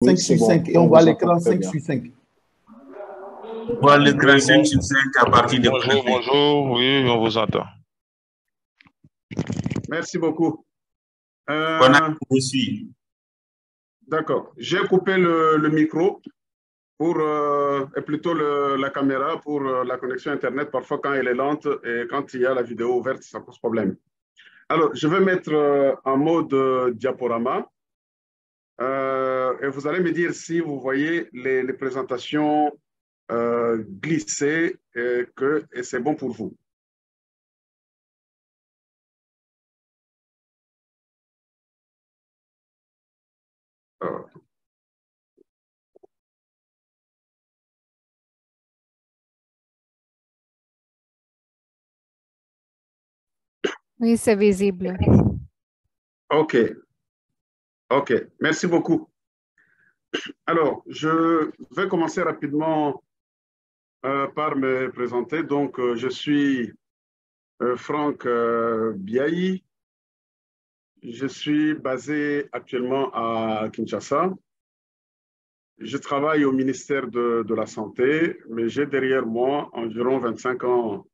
Oui, 5 c'est sur bon. 5 et On on voit vous l'écran entend très 5 bien. sur 5. Voir l'écran 5 sur 5 à partir de Bonjour, bonjour. Oui, on vous entend. Merci beaucoup. On a reçu. D'accord. J'ai coupé le micro pour, et plutôt la caméra pour la connexion Internet. Parfois, quand elle est lente et quand il y a la vidéo ouverte, ça pose problème. Alors, je vais mettre en mode diaporama. Et vous allez me dire si vous voyez les présentations glisser et c'est bon pour vous. Oui, c'est visible. OK. OK. Merci beaucoup. Alors, je vais commencer rapidement par me présenter. Donc, je suis Franck Biaï. Je suis basé actuellement à Kinshasa. Je travaille au ministère de la Santé, mais j'ai derrière moi environ 25 ans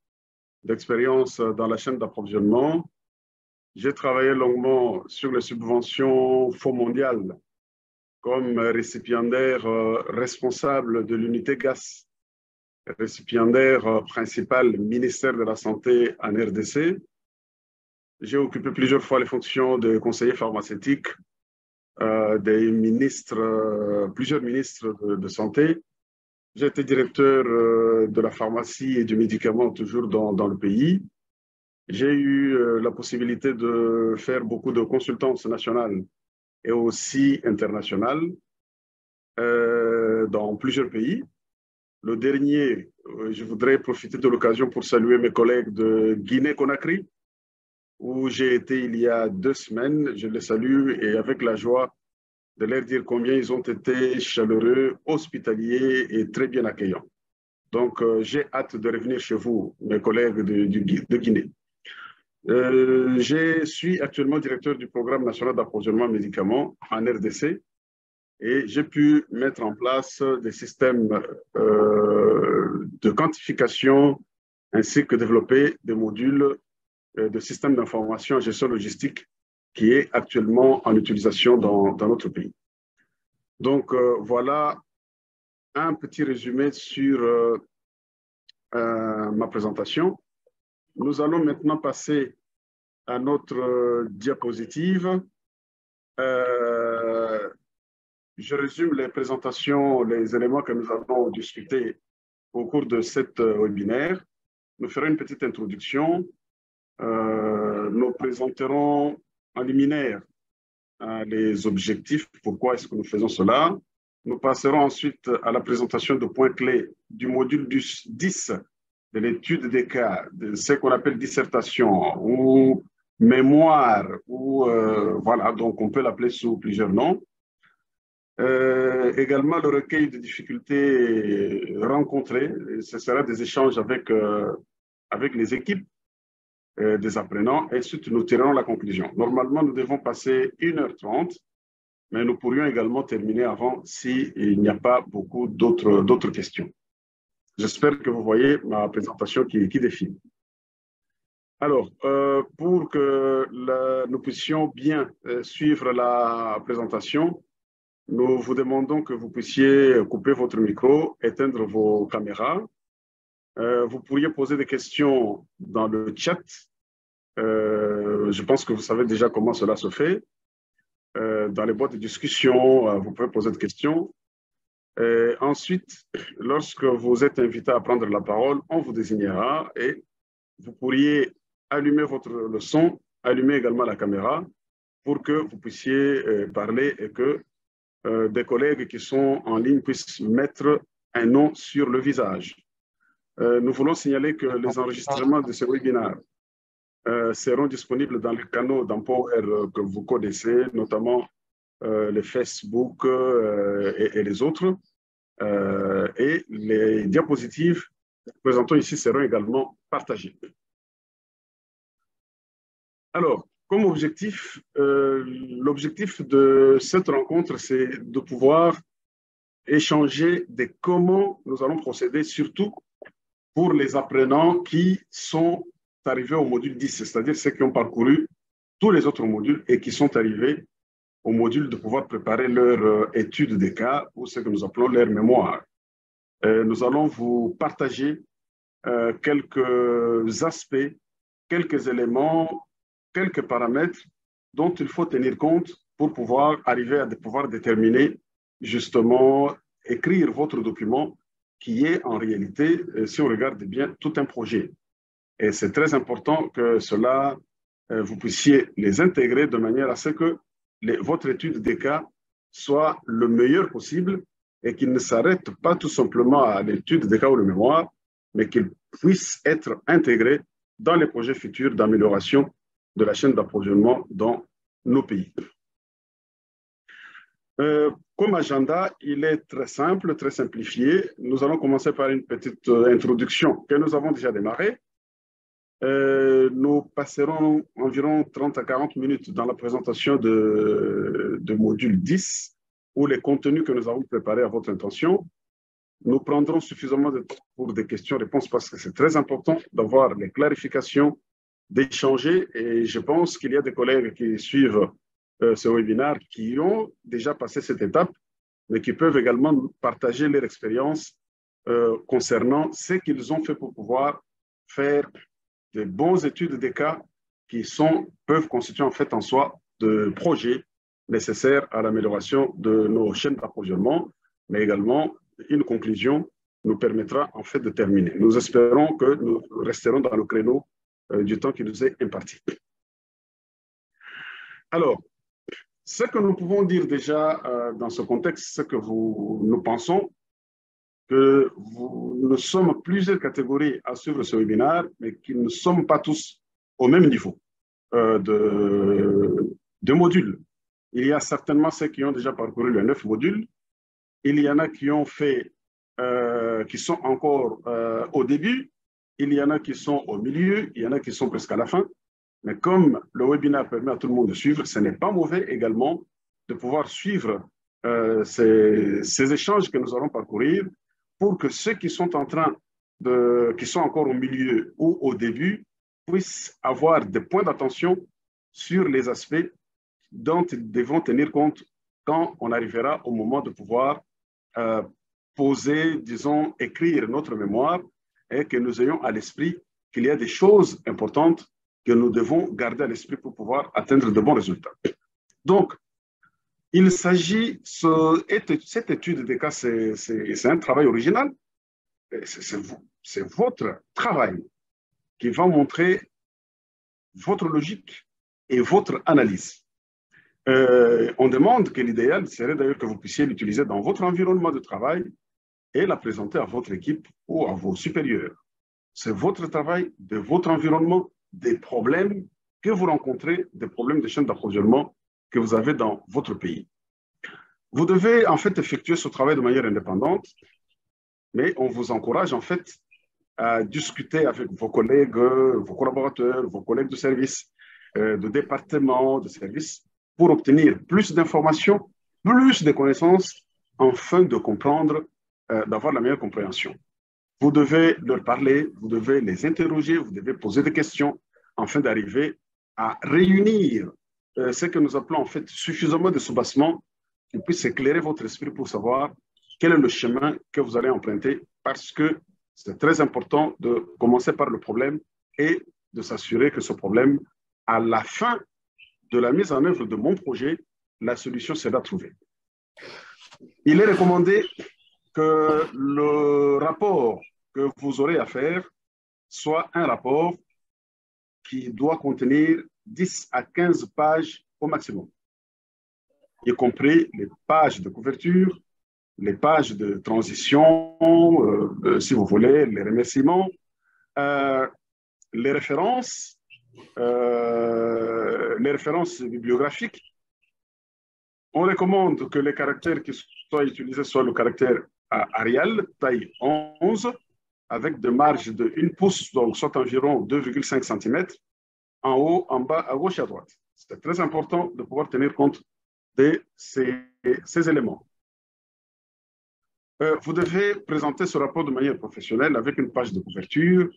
d'expérience dans la chaîne d'approvisionnement. J'ai travaillé longuement sur les subventions Fonds mondial comme récipiendaire responsable de l'unité GAS, récipiendaire principal ministère de la Santé en RDC. J'ai occupé plusieurs fois les fonctions de conseiller pharmaceutique des ministres, plusieurs ministres de santé. J'ai été directeur de la pharmacie et du médicament toujours dans le pays. J'ai eu la possibilité de faire beaucoup de consultances nationales et aussi internationales dans plusieurs pays. Le dernier, je voudrais profiter de l'occasion pour saluer mes collègues de Guinée-Conakry, où j'ai été il y a 2 semaines. Je les salue et avec la joie de leur dire combien ils ont été chaleureux, hospitaliers et très bien accueillants. Donc, j'ai hâte de revenir chez vous, mes collègues de Guinée. Je suis actuellement directeur du programme national d'approvisionnement médicaments en RDC et j'ai pu mettre en place des systèmes de quantification ainsi que développer des modules de systèmes d'information en gestion logistique qui est actuellement en utilisation dans notre pays. Donc, voilà un petit résumé sur ma présentation. Nous allons maintenant passer à notre diapositive. Je résume les présentations, les éléments que nous avons discutés au cours de cet webinaire. Nous ferons une petite introduction. Nous présenterons en liminaire les objectifs, pourquoi est-ce que nous faisons cela. Nous passerons ensuite à la présentation de points clés du module 10 de l'étude des cas, de ce qu'on appelle dissertation ou mémoire, ou voilà, donc on peut l'appeler sous plusieurs noms. Également le recueil de difficultés rencontrées, ce sera des échanges avec les équipes des apprenants et ensuite nous tirerons la conclusion. Normalement, nous devons passer 1h30, mais nous pourrions également terminer avant s'il n'y a pas beaucoup d'autres questions. J'espère que vous voyez ma présentation qui défile. Alors, pour que nous puissions bien suivre la présentation, nous vous demandons que vous puissiez couper votre micro, éteindre vos caméras. Vous pourriez poser des questions dans le chat. Je pense que vous savez déjà comment cela se fait. Dans les boîtes de discussion, vous pouvez poser des questions. Ensuite, lorsque vous êtes invité à prendre la parole, on vous désignera et vous pourriez allumer le son, allumer également la caméra pour que vous puissiez parler et que des collègues qui sont en ligne puissent mettre un nom sur le visage. Nous voulons signaler que les enregistrements de ce webinaire seront disponibles dans les canaux d'Empower que vous connaissez, notamment les Facebook et les autres. Et les diapositives présentées ici seront également partagées. Alors, comme objectif, l'objectif de cette rencontre, c'est de pouvoir échanger de comment nous allons procéder, surtout pour les apprenants qui sont arrivés au module 10, c'est-à-dire ceux qui ont parcouru tous les autres modules et qui sont arrivés au module de pouvoir préparer leur étude des cas ou ce que nous appelons leur mémoire. Nous allons vous partager quelques aspects, quelques éléments, quelques paramètres dont il faut tenir compte pour pouvoir arriver à pouvoir déterminer justement, écrire votre document qui est en réalité, si on regarde bien, tout un projet. Et c'est très important que cela, vous puissiez les intégrer de manière à ce que votre étude des cas soit le meilleur possible et qu'il ne s'arrête pas tout simplement à l'étude des cas ou le mémoire, mais qu'il puisse être intégré dans les projets futurs d'amélioration de la chaîne d'approvisionnement dans nos pays. Comme agenda, il est très simple, très simplifié. Nous allons commencer par une petite introduction que nous avons déjà démarrée. Nous passerons environ 30 à 40 minutes dans la présentation de module 10, où les contenus que nous avons préparés à votre intention. Nous prendrons suffisamment de temps pour des questions-réponses parce que c'est très important d'avoir les clarifications, d'échanger. Et je pense qu'il y a des collègues qui suivent ce webinaire qui ont déjà passé cette étape, mais qui peuvent également partager leur expérience concernant ce qu'ils ont fait pour pouvoir faire de bonnes études des cas qui peuvent constituer en fait en soi de projets nécessaires à l'amélioration de nos chaînes d'approvisionnement, mais également une conclusion nous permettra en fait de terminer. Nous espérons que nous resterons dans le créneau du temps qui nous est imparti. Alors, ce que nous pouvons dire déjà dans ce contexte, c'est que nous pensons que nous sommes plusieurs catégories à suivre ce webinaire, mais que nous ne sommes pas tous au même niveau de modules. Il y a certainement ceux qui ont déjà parcouru les 9 modules. Il y en a qui ont fait, qui sont encore au début. Il y en a qui sont au milieu. Il y en a qui sont presque à la fin. Mais comme le webinaire permet à tout le monde de suivre, ce n'est pas mauvais également de pouvoir suivre ces échanges que nous allons parcourir pour que ceux qui sont qui sont encore au milieu ou au début puissent avoir des points d'attention sur les aspects dont ils devront tenir compte quand on arrivera au moment de pouvoir poser, disons, écrire notre mémoire et que nous ayons à l'esprit qu'il y a des choses importantes que nous devons garder à l'esprit pour pouvoir atteindre de bons résultats. Donc, il s'agit, cette étude des cas, c'est un travail original. C'est votre travail qui va montrer votre logique et votre analyse. On demande que l'idéal serait d'ailleurs que vous puissiez l'utiliser dans votre environnement de travail et la présenter à votre équipe ou à vos supérieurs. C'est votre travail, de votre environnement, des problèmes que vous rencontrez, des problèmes de chaîne d'approvisionnement que vous avez dans votre pays. Vous devez en fait effectuer ce travail de manière indépendante, mais on vous encourage en fait à discuter avec vos collègues, vos collaborateurs, vos collègues de service, de département, de service, pour obtenir plus d'informations, plus de connaissances, afin de comprendre, d'avoir la meilleure compréhension. Vous devez leur parler, vous devez les interroger, vous devez poser des questions, afin d'arriver à réunir ce que nous appelons en fait suffisamment de soubassement qui puisse éclairer votre esprit pour savoir quel est le chemin que vous allez emprunter, parce que c'est très important de commencer par le problème et de s'assurer que ce problème, à la fin de la mise en œuvre de mon projet, la solution sera trouvée. Il est recommandé que le rapport que vous aurez à faire soit un rapport qui doit contenir 10 à 15 pages au maximum, y compris les pages de couverture, les pages de transition, si vous voulez, les remerciements, les références bibliographiques. On recommande que les caractères qui soient utilisés soient le caractère Arial, taille 11, avec des marges de 1 pouce, donc soit environ 2,5 cm, en haut, en bas, à gauche et à droite. C'est très important de pouvoir tenir compte de ces éléments. Vous devez présenter ce rapport de manière professionnelle avec une page de couverture,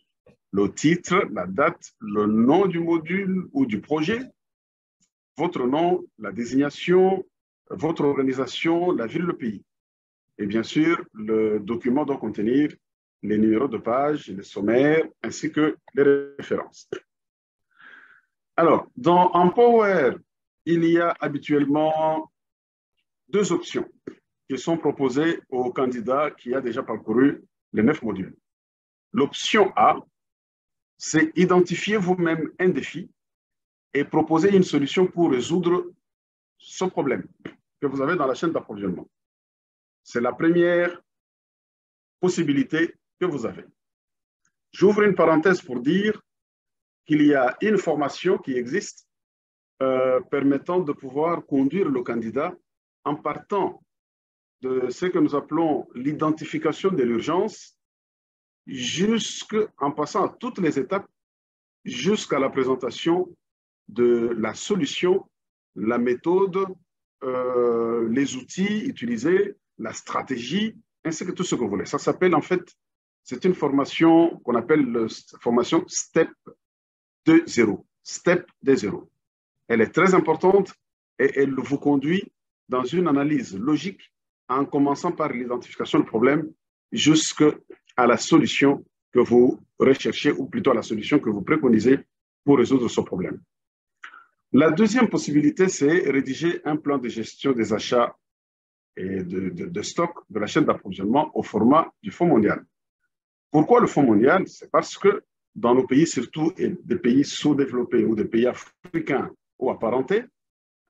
le titre, la date, le nom du module ou du projet, votre nom, la désignation, votre organisation, la ville, le pays. Et bien sûr, le document doit contenir les numéros de page, les sommaires, ainsi que les références. Alors, en Power, il y a habituellement deux options qui sont proposées au candidat qui a déjà parcouru les 9 modules. L'option A, c'est identifier vous-même un défi et proposer une solution pour résoudre ce problème que vous avez dans la chaîne d'approvisionnement. C'est la première possibilité que vous avez. J'ouvre une parenthèse pour dire qu'il y a une formation qui existe permettant de pouvoir conduire le candidat en partant de ce que nous appelons l'identification de l'urgence, en passant à toutes les étapes jusqu'à la présentation de la solution, la méthode, les outils utilisés, la stratégie, ainsi que tout ce que vous voulez. Ça s'appelle en fait, c'est une formation qu'on appelle la formation STEP 2.0. STEP 2.0. Elle est très importante et elle vous conduit dans une analyse logique en commençant par l'identification du problème jusqu'à la solution que vous recherchez ou plutôt à la solution que vous préconisez pour résoudre ce problème. La deuxième possibilité, c'est rédiger un plan de gestion des achats et de stock de la chaîne d'approvisionnement au format du Fonds mondial. Pourquoi le Fonds mondial? C'est parce que dans nos pays, surtout des pays sous-développés ou des pays africains ou apparentés,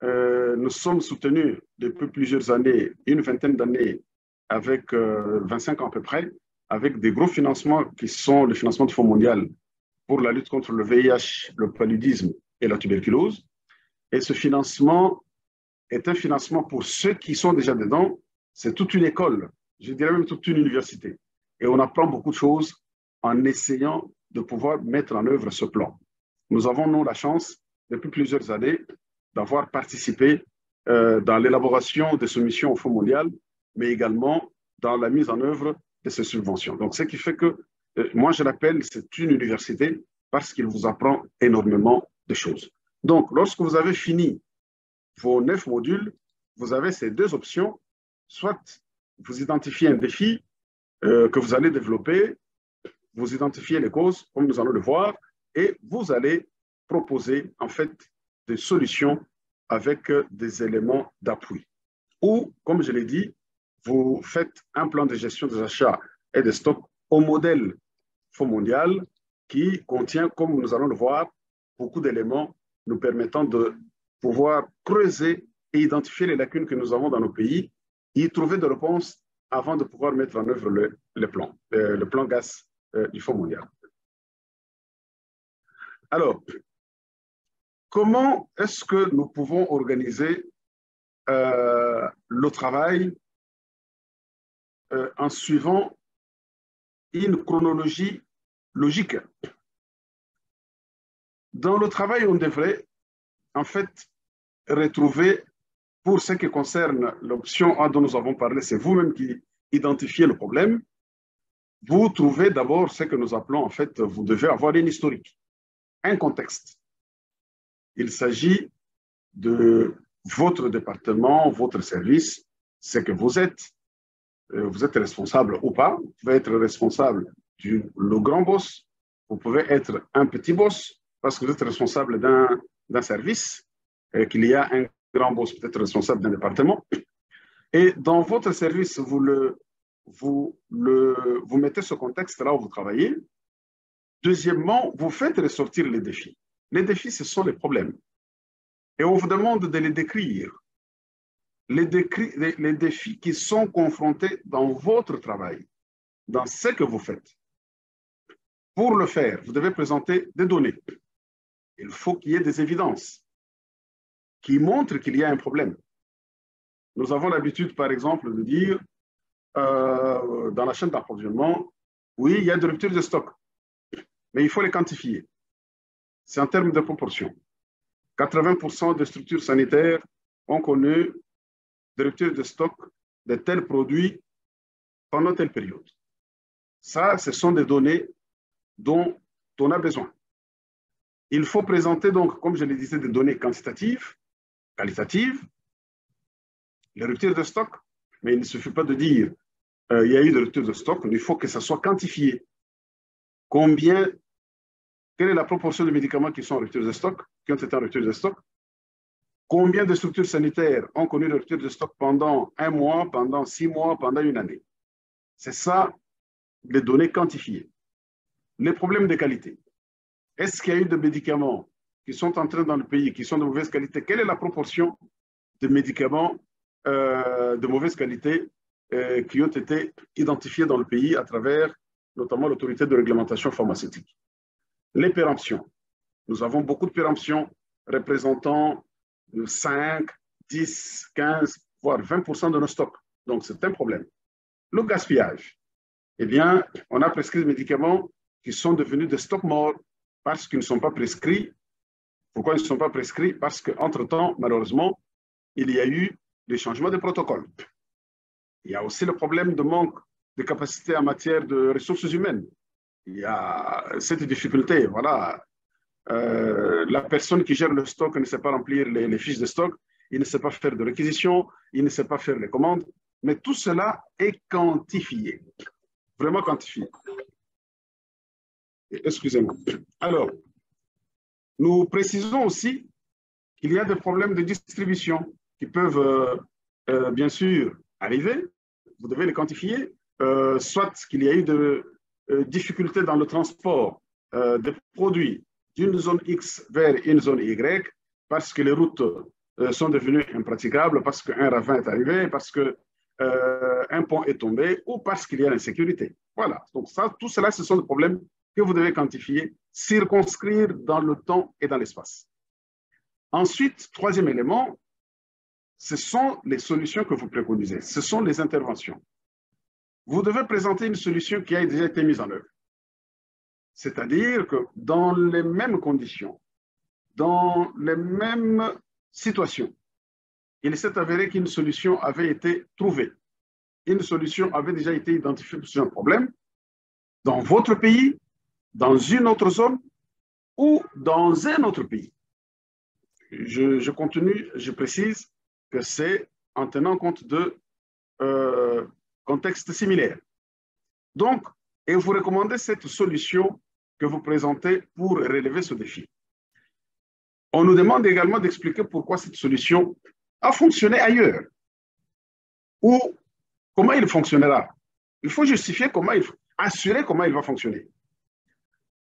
nous sommes soutenus depuis plusieurs années, une vingtaine d'années, avec 25 ans à peu près, avec des gros financements qui sont le financement du Fonds mondial pour la lutte contre le VIH, le paludisme et la tuberculose. Et ce financement est un financement pour ceux qui sont déjà dedans. C'est toute une école, je dirais même toute une université. Et on apprend beaucoup de choses en essayant de pouvoir mettre en œuvre ce plan. Nous avons, nous, la chance, depuis plusieurs années, d'avoir participé dans l'élaboration de ce mission au Fonds mondial, mais également dans la mise en œuvre de ces subventions. Donc, ce qui fait que, moi, je l'appelle, c'est une université parce qu'il vous apprend énormément de choses. Donc, lorsque vous avez fini vos 9 modules, vous avez ces deux options. Soit vous identifiez un défi que vous allez développer, vous identifiez les causes, comme nous allons le voir, et vous allez proposer, en fait, des solutions avec des éléments d'appui. Ou, comme je l'ai dit, vous faites un plan de gestion des achats et des stocks au modèle Fonds mondial qui contient, comme nous allons le voir, beaucoup d'éléments nous permettant de pouvoir creuser et identifier les lacunes que nous avons dans nos pays et y trouver des réponses avant de pouvoir mettre en œuvre le plan gaz du Fonds mondial. Alors, comment est-ce que nous pouvons organiser le travail en suivant une chronologie logique? Dans le travail, on devrait en fait retrouver, pour ce qui concerne l'option A dont nous avons parlé, c'est vous-même qui identifiez le problème. Vous trouvez d'abord ce que nous appelons, en fait, vous devez avoir une historique, un contexte. Il s'agit de votre département, votre service, ce que vous êtes responsable ou pas. Vous pouvez être responsable le grand boss, vous pouvez être un petit boss parce que vous êtes responsable d'un service, et qu'il y a un grand boss peut-être responsable d'un département. Et dans votre service, vous mettez ce contexte-là où vous travaillez. Deuxièmement, vous faites ressortir les défis. Les défis, ce sont les problèmes. Et on vous demande de les décrire. Les défis qui sont confrontés dans votre travail, dans ce que vous faites. Pour le faire, vous devez présenter des données. Il faut qu'il y ait des évidences qui montrent qu'il y a un problème. Nous avons l'habitude, par exemple, de dire dans la chaîne d'approvisionnement, oui, il y a des ruptures de stock, mais il faut les quantifier. C'est en termes de proportion. 80% des structures sanitaires ont connu des ruptures de stock de tels produits pendant telle période. Ça, ce sont des données dont on a besoin. Il faut présenter donc, comme je le disais, des données quantitatives, qualitatives, les ruptures de stock, mais il ne suffit pas de dire il y a eu des ruptures de stock, il faut que ça soit quantifié. Quelle est la proportion de médicaments qui sont en rupture de stock, qui ont été en rupture de stock? Combien de structures sanitaires ont connu des ruptures de stock pendant 1 mois, pendant 6 mois, pendant 1 année? C'est ça, les données quantifiées. Les problèmes de qualité. Est-ce qu'il y a eu des médicaments qui sont entrés dans le pays, qui sont de mauvaise qualité? Quelle est la proportion de médicaments de mauvaise qualité qui ont été identifiés dans le pays à travers notamment l'autorité de réglementation pharmaceutique? Les péremptions. Nous avons beaucoup de péremptions représentant 5, 10, 15, voire 20% de nos stocks. Donc, c'est un problème. Le gaspillage. Eh bien, on a prescrit des médicaments qui sont devenus des stocks morts parce qu'ils ne sont pas prescrits. Pourquoi ils ne sont pas prescrits? Parce qu'entre-temps, malheureusement, il y a eu des changements de protocole. Il y a aussi le problème de manque de capacité en matière de ressources humaines. Il y a cette difficulté. Voilà. La personne qui gère le stock ne sait pas remplir les fiches de stock, il ne sait pas faire de réquisition, il ne sait pas faire les commandes, mais tout cela est quantifié, vraiment quantifié. Excusez-moi. Alors, nous précisons aussi qu'il y a des problèmes de distribution qui peuvent bien sûr arriver, vous devez les quantifier, soit qu'il y a eu des difficultés dans le transport des produits d'une zone X vers une zone Y, parce que les routes sont devenues impraticables, parce qu'un ravin est arrivé, parce qu'un pont est tombé, ou parce qu'il y a l'insécurité. Voilà. Donc ça, tout cela, ce sont des problèmes que vous devez quantifier, circonscrire dans le temps et dans l'espace. Ensuite, troisième élément, ce sont les solutions que vous préconisez, ce sont les interventions. Vous devez présenter une solution qui a déjà été mise en œuvre. C'est-à-dire que dans les mêmes conditions, dans les mêmes situations, il s'est avéré qu'une solution avait été trouvée. Une solution avait déjà été identifiée sur un problème dans votre pays, dans une autre zone ou dans un autre pays. Je continue, je précise que c'est en tenant compte de contextes similaires. Donc, et vous recommandez cette solution que vous présentez pour relever ce défi. On nous demande également d'expliquer pourquoi cette solution a fonctionné ailleurs ou comment il fonctionnera. Il faut justifier assurer comment il va fonctionner.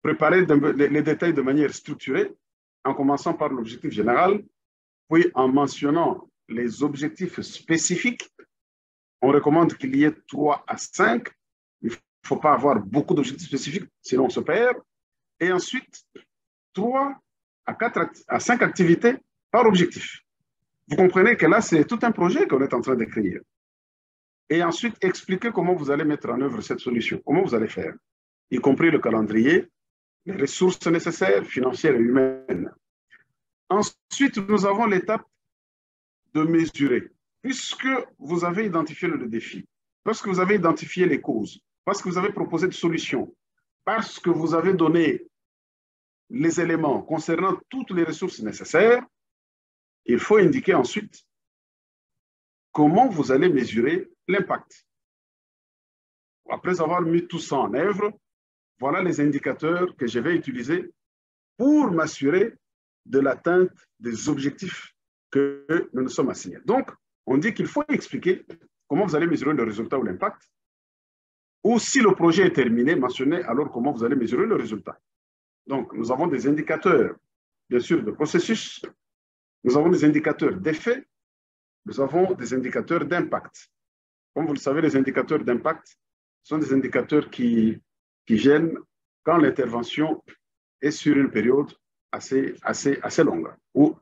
Préparer les détails de manière structurée en commençant par l'objectif général, puis en mentionnant les objectifs spécifiques. On recommande qu'il y ait 3 à 5. Il ne faut pas avoir beaucoup d'objectifs spécifiques, sinon on se perd. Et ensuite, 3 à 4 à 5 activités par objectif. Vous comprenez que là, c'est tout un projet qu'on est en train d'écrire. Et ensuite, expliquer comment vous allez mettre en œuvre cette solution, comment vous allez faire, y compris le calendrier, les ressources nécessaires, financières et humaines. Ensuite, nous avons l'étape de mesurer. Puisque vous avez identifié le défi, parce que vous avez identifié les causes, parce que vous avez proposé des solutions, parce que vous avez donné les éléments concernant toutes les ressources nécessaires, il faut indiquer ensuite comment vous allez mesurer l'impact. Après avoir mis tout ça en œuvre, voilà les indicateurs que je vais utiliser pour m'assurer de l'atteinte des objectifs que nous nous sommes assignés. Donc, on dit qu'il faut expliquer comment vous allez mesurer le résultat ou l'impact, ou si le projet est terminé, mentionner alors comment vous allez mesurer le résultat. Donc, nous avons des indicateurs, bien sûr, de processus, nous avons des indicateurs d'effet, nous avons des indicateurs d'impact. Comme vous le savez, les indicateurs d'impact sont des indicateurs qui viennent quand l'intervention est sur une période assez longue ou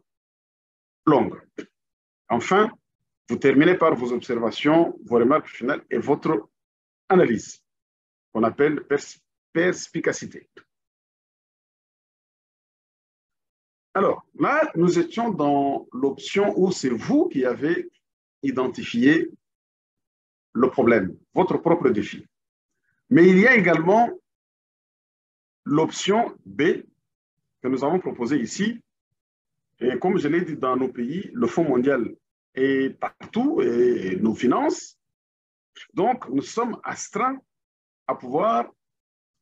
longue. Enfin, vous terminez par vos observations, vos remarques finales et votre analyse, qu'on appelle perspicacité. Alors, là, nous étions dans l'option où c'est vous qui avez identifié le problème, votre propre défi. Mais il y a également l'option B que nous avons proposée ici. Et comme je l'ai dit dans nos pays, le Fonds mondial est partout et nous finance. Donc, nous sommes astreints à pouvoir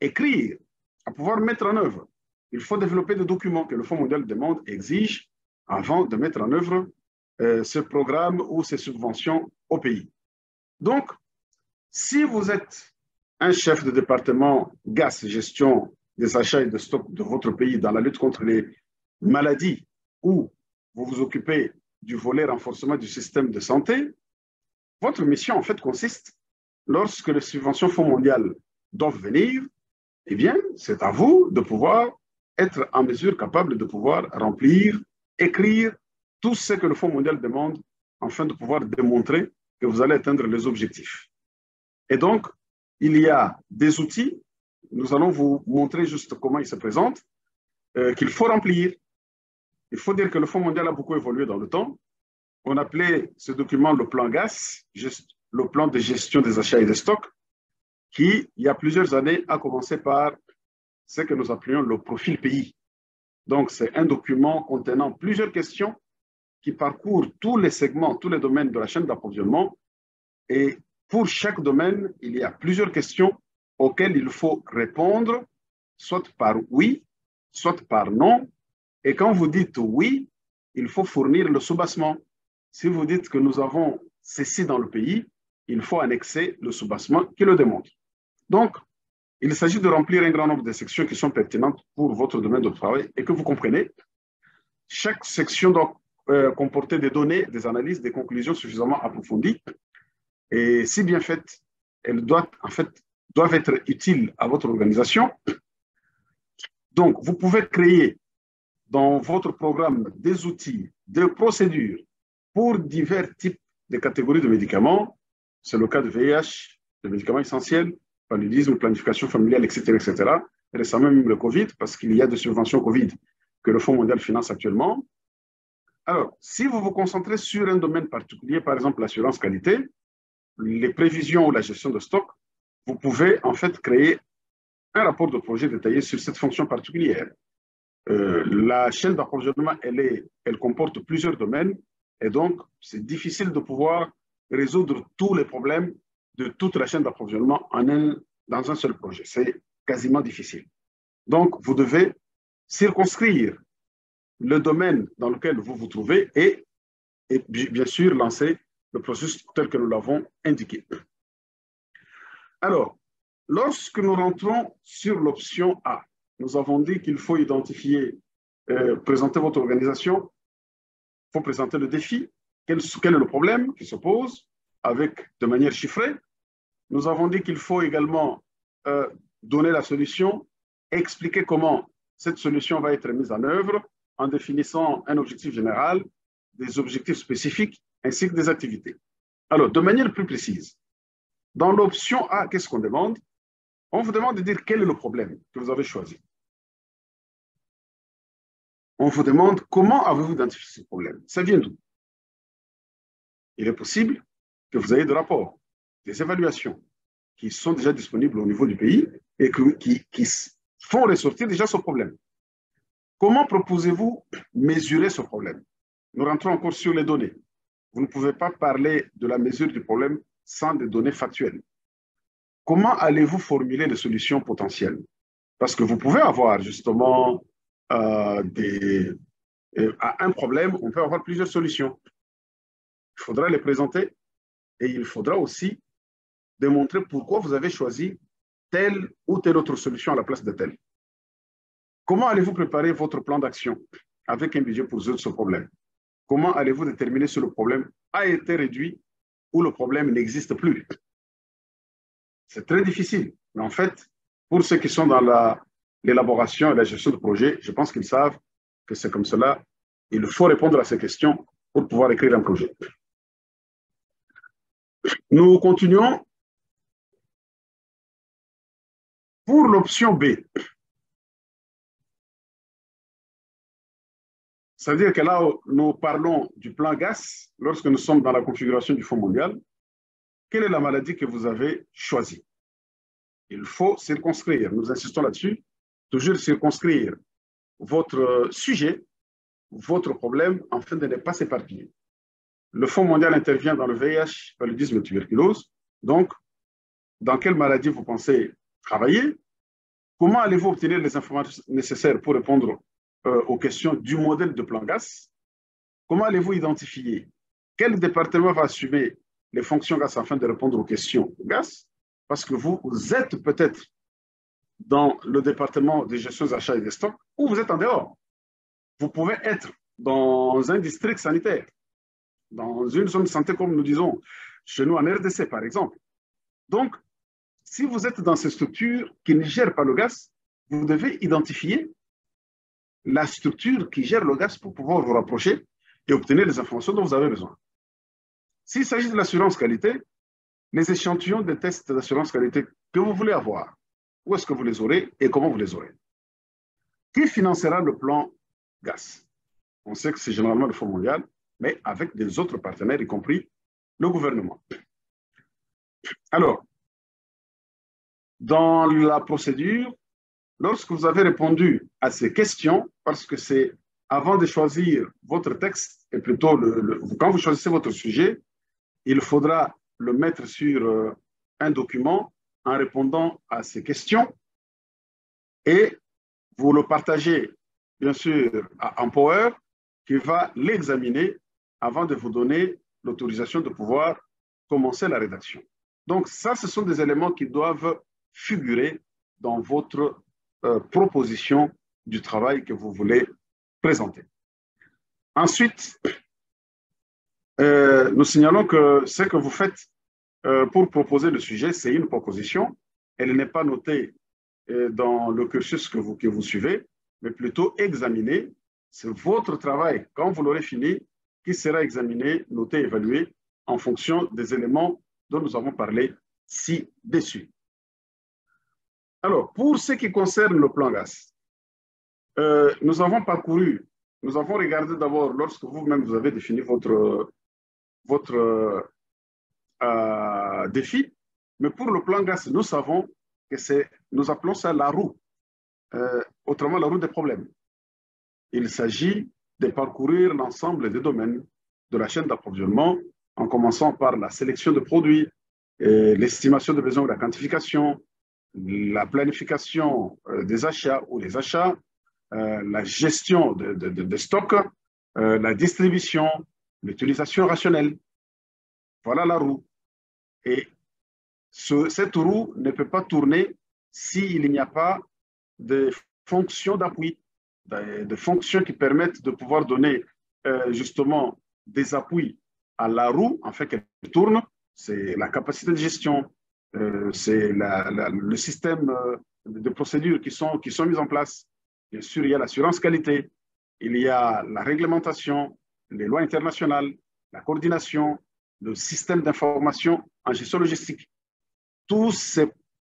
écrire, à pouvoir mettre en œuvre. Il faut développer des documents que le Fonds mondial demande, exige, avant de mettre en œuvre ce programme ou ces subventions au pays. Donc, si vous êtes un chef de département GAS, gestion des achats et de stock de votre pays dans la lutte contre les maladies, ou vous vous occupez du volet renforcement du système de santé, votre mission, en fait, consiste, lorsque les subventions Fonds mondial doivent venir, eh bien, c'est à vous de pouvoir être en mesure capable de pouvoir remplir, écrire tout ce que le Fonds mondial demande afin de pouvoir démontrer que vous allez atteindre les objectifs. Et donc, il y a des outils, nous allons vous montrer juste comment ils se présentent, qu'il faut remplir. Il faut dire que le Fonds mondial a beaucoup évolué dans le temps. On appelait ce document le plan GAS, le plan de gestion des achats et des stocks, qui, il y a plusieurs années, a commencé par ce que nous appelions le profil pays. Donc, c'est un document contenant plusieurs questions qui parcourent tous les segments, tous les domaines de la chaîne d'approvisionnement. Et pour chaque domaine, il y a plusieurs questions auxquelles il faut répondre, soit par oui, soit par non. Et quand vous dites oui, il faut fournir le soubassement. Si vous dites que nous avons ceci dans le pays, il faut annexer le soubassement qui le démontre. Donc, il s'agit de remplir un grand nombre de sections qui sont pertinentes pour votre domaine de travail et que vous comprenez. Chaque section doit comporter des données, des analyses, des conclusions suffisamment approfondies. Et si bien faites, elles doivent être utiles à votre organisation. Donc, vous pouvez créer dans votre programme des outils, des procédures pour divers types de catégories de médicaments. C'est le cas de VIH, de médicaments essentiels, paludisme, planification familiale, etc., etc. Récemment, même le Covid, parce qu'il y a des subventions Covid que le Fonds mondial finance actuellement. Alors, si vous vous concentrez sur un domaine particulier, par exemple l'assurance qualité, les prévisions ou la gestion de stock, vous pouvez en fait créer un rapport de projet détaillé sur cette fonction particulière. La chaîne d'approvisionnement, elle comporte plusieurs domaines et donc c'est difficile de pouvoir résoudre tous les problèmes de toute la chaîne d'approvisionnement dans un seul projet. C'est quasiment difficile. Donc, vous devez circonscrire le domaine dans lequel vous vous trouvez et bien sûr lancer le processus tel que nous l'avons indiqué. Alors, lorsque nous rentrons sur l'option A, nous avons dit qu'il faut identifier, présenter votre organisation, il faut présenter le défi, quel est le problème qui se pose de manière chiffrée. Nous avons dit qu'il faut également donner la solution, expliquer comment cette solution va être mise en œuvre en définissant un objectif général, des objectifs spécifiques ainsi que des activités. Alors, de manière plus précise, dans l'option A, qu'est-ce qu'on demande? On vous demande de dire quel est le problème que vous avez choisi. On vous demande comment avez-vous identifié ce problème? Ça vient d'où? Il est possible que vous ayez des rapports, des évaluations qui sont déjà disponibles au niveau du pays et qui font ressortir déjà ce problème. Comment proposez-vous mesurer ce problème? Nous rentrons encore sur les données. Vous ne pouvez pas parler de la mesure du problème sans des données factuelles. Comment allez-vous formuler les solutions potentielles? Parce que vous pouvez avoir justement à un problème, on peut avoir plusieurs solutions. Il faudra les présenter et il faudra aussi démontrer pourquoi vous avez choisi telle ou telle autre solution à la place de telle. Comment allez-vous préparer votre plan d'action avec un budget pour résoudre ce problème? Comment allez-vous déterminer si le problème a été réduit ou le problème n'existe plus? C'est très difficile. Mais en fait, pour ceux qui sont dans l'élaboration et la gestion de projet, je pense qu'ils savent que c'est comme cela. Il faut répondre à ces questions pour pouvoir écrire un projet. Nous continuons. Pour l'option B, C'est-à-dire que là, nous parlons du plan GAS, lorsque nous sommes dans la configuration du Fonds mondial, quelle est la maladie que vous avez choisie? Il faut circonscrire, nous insistons là-dessus, toujours circonscrire votre sujet, votre problème, afin de ne pas s'éparpiller. Le Fonds mondial intervient dans le VIH, paludisme et tuberculose. Donc, dans quelle maladie vous pensez travailler? Comment allez-vous obtenir les informations nécessaires pour répondre aux questions du modèle de plan GAS? Comment allez-vous identifier quel département va assumer les fonctions GAS afin de répondre aux questions GAS? Parce que vous êtes peut-être dans le département de gestion des achats et des stocks ou vous êtes en dehors. Vous pouvez être dans un district sanitaire, dans une zone de santé, comme nous disons chez nous en RDC, par exemple. Donc, si vous êtes dans ces structures qui ne gèrent pas le GAS, vous devez identifier la structure qui gère le GAS pour pouvoir vous rapprocher et obtenir les informations dont vous avez besoin. S'il s'agit de l'assurance qualité, les échantillons des tests d'assurance qualité que vous voulez avoir, où est-ce que vous les aurez et comment vous les aurez? Qui financera le plan GAS? On sait que c'est généralement le Fonds mondial, mais avec des autres partenaires, y compris le gouvernement. Alors, dans la procédure, lorsque vous avez répondu à ces questions, parce que c'est avant de choisir votre texte, et plutôt quand vous choisissez votre sujet, il faudra le mettre sur un document en répondant à ces questions et vous le partagez, bien sûr, à Empower qui va l'examiner avant de vous donner l'autorisation de pouvoir commencer la rédaction. Donc, ça, ce sont des éléments qui doivent figurer dans votre proposition du travail que vous voulez présenter. Ensuite, nous signalons que ce que vous faites pour proposer le sujet, c'est une proposition. Elle n'est pas notée dans le cursus que vous suivez, mais plutôt examinée. C'est votre travail, quand vous l'aurez fini, qui sera examiné, noté, évalué en fonction des éléments dont nous avons parlé ci-dessus. Alors, pour ce qui concerne le plan GAS, nous avons regardé d'abord, lorsque vous-même vous avez défini votre défi, mais pour le plan GAS, nous savons que nous appelons ça la roue, autrement la roue des problèmes. Il s'agit de parcourir l'ensemble des domaines de la chaîne d'approvisionnement, en commençant par la sélection de produits, l'estimation de besoins ou la quantification, la planification des achats ou des achats, la gestion de stocks, la distribution, l'utilisation rationnelle. Voilà la roue. Et cette roue ne peut pas tourner s'il n'y a pas de fonctions d'appui, de fonctions qui permettent de pouvoir donner justement des appuis à la roue afin qu'elle tourne. C'est la capacité de gestion, c'est le système de procédures qui sont mises en place. Bien sûr, il y a l'assurance qualité, il y a la réglementation, les lois internationales, la coordination, le système d'information en gestion logistique. Tous ces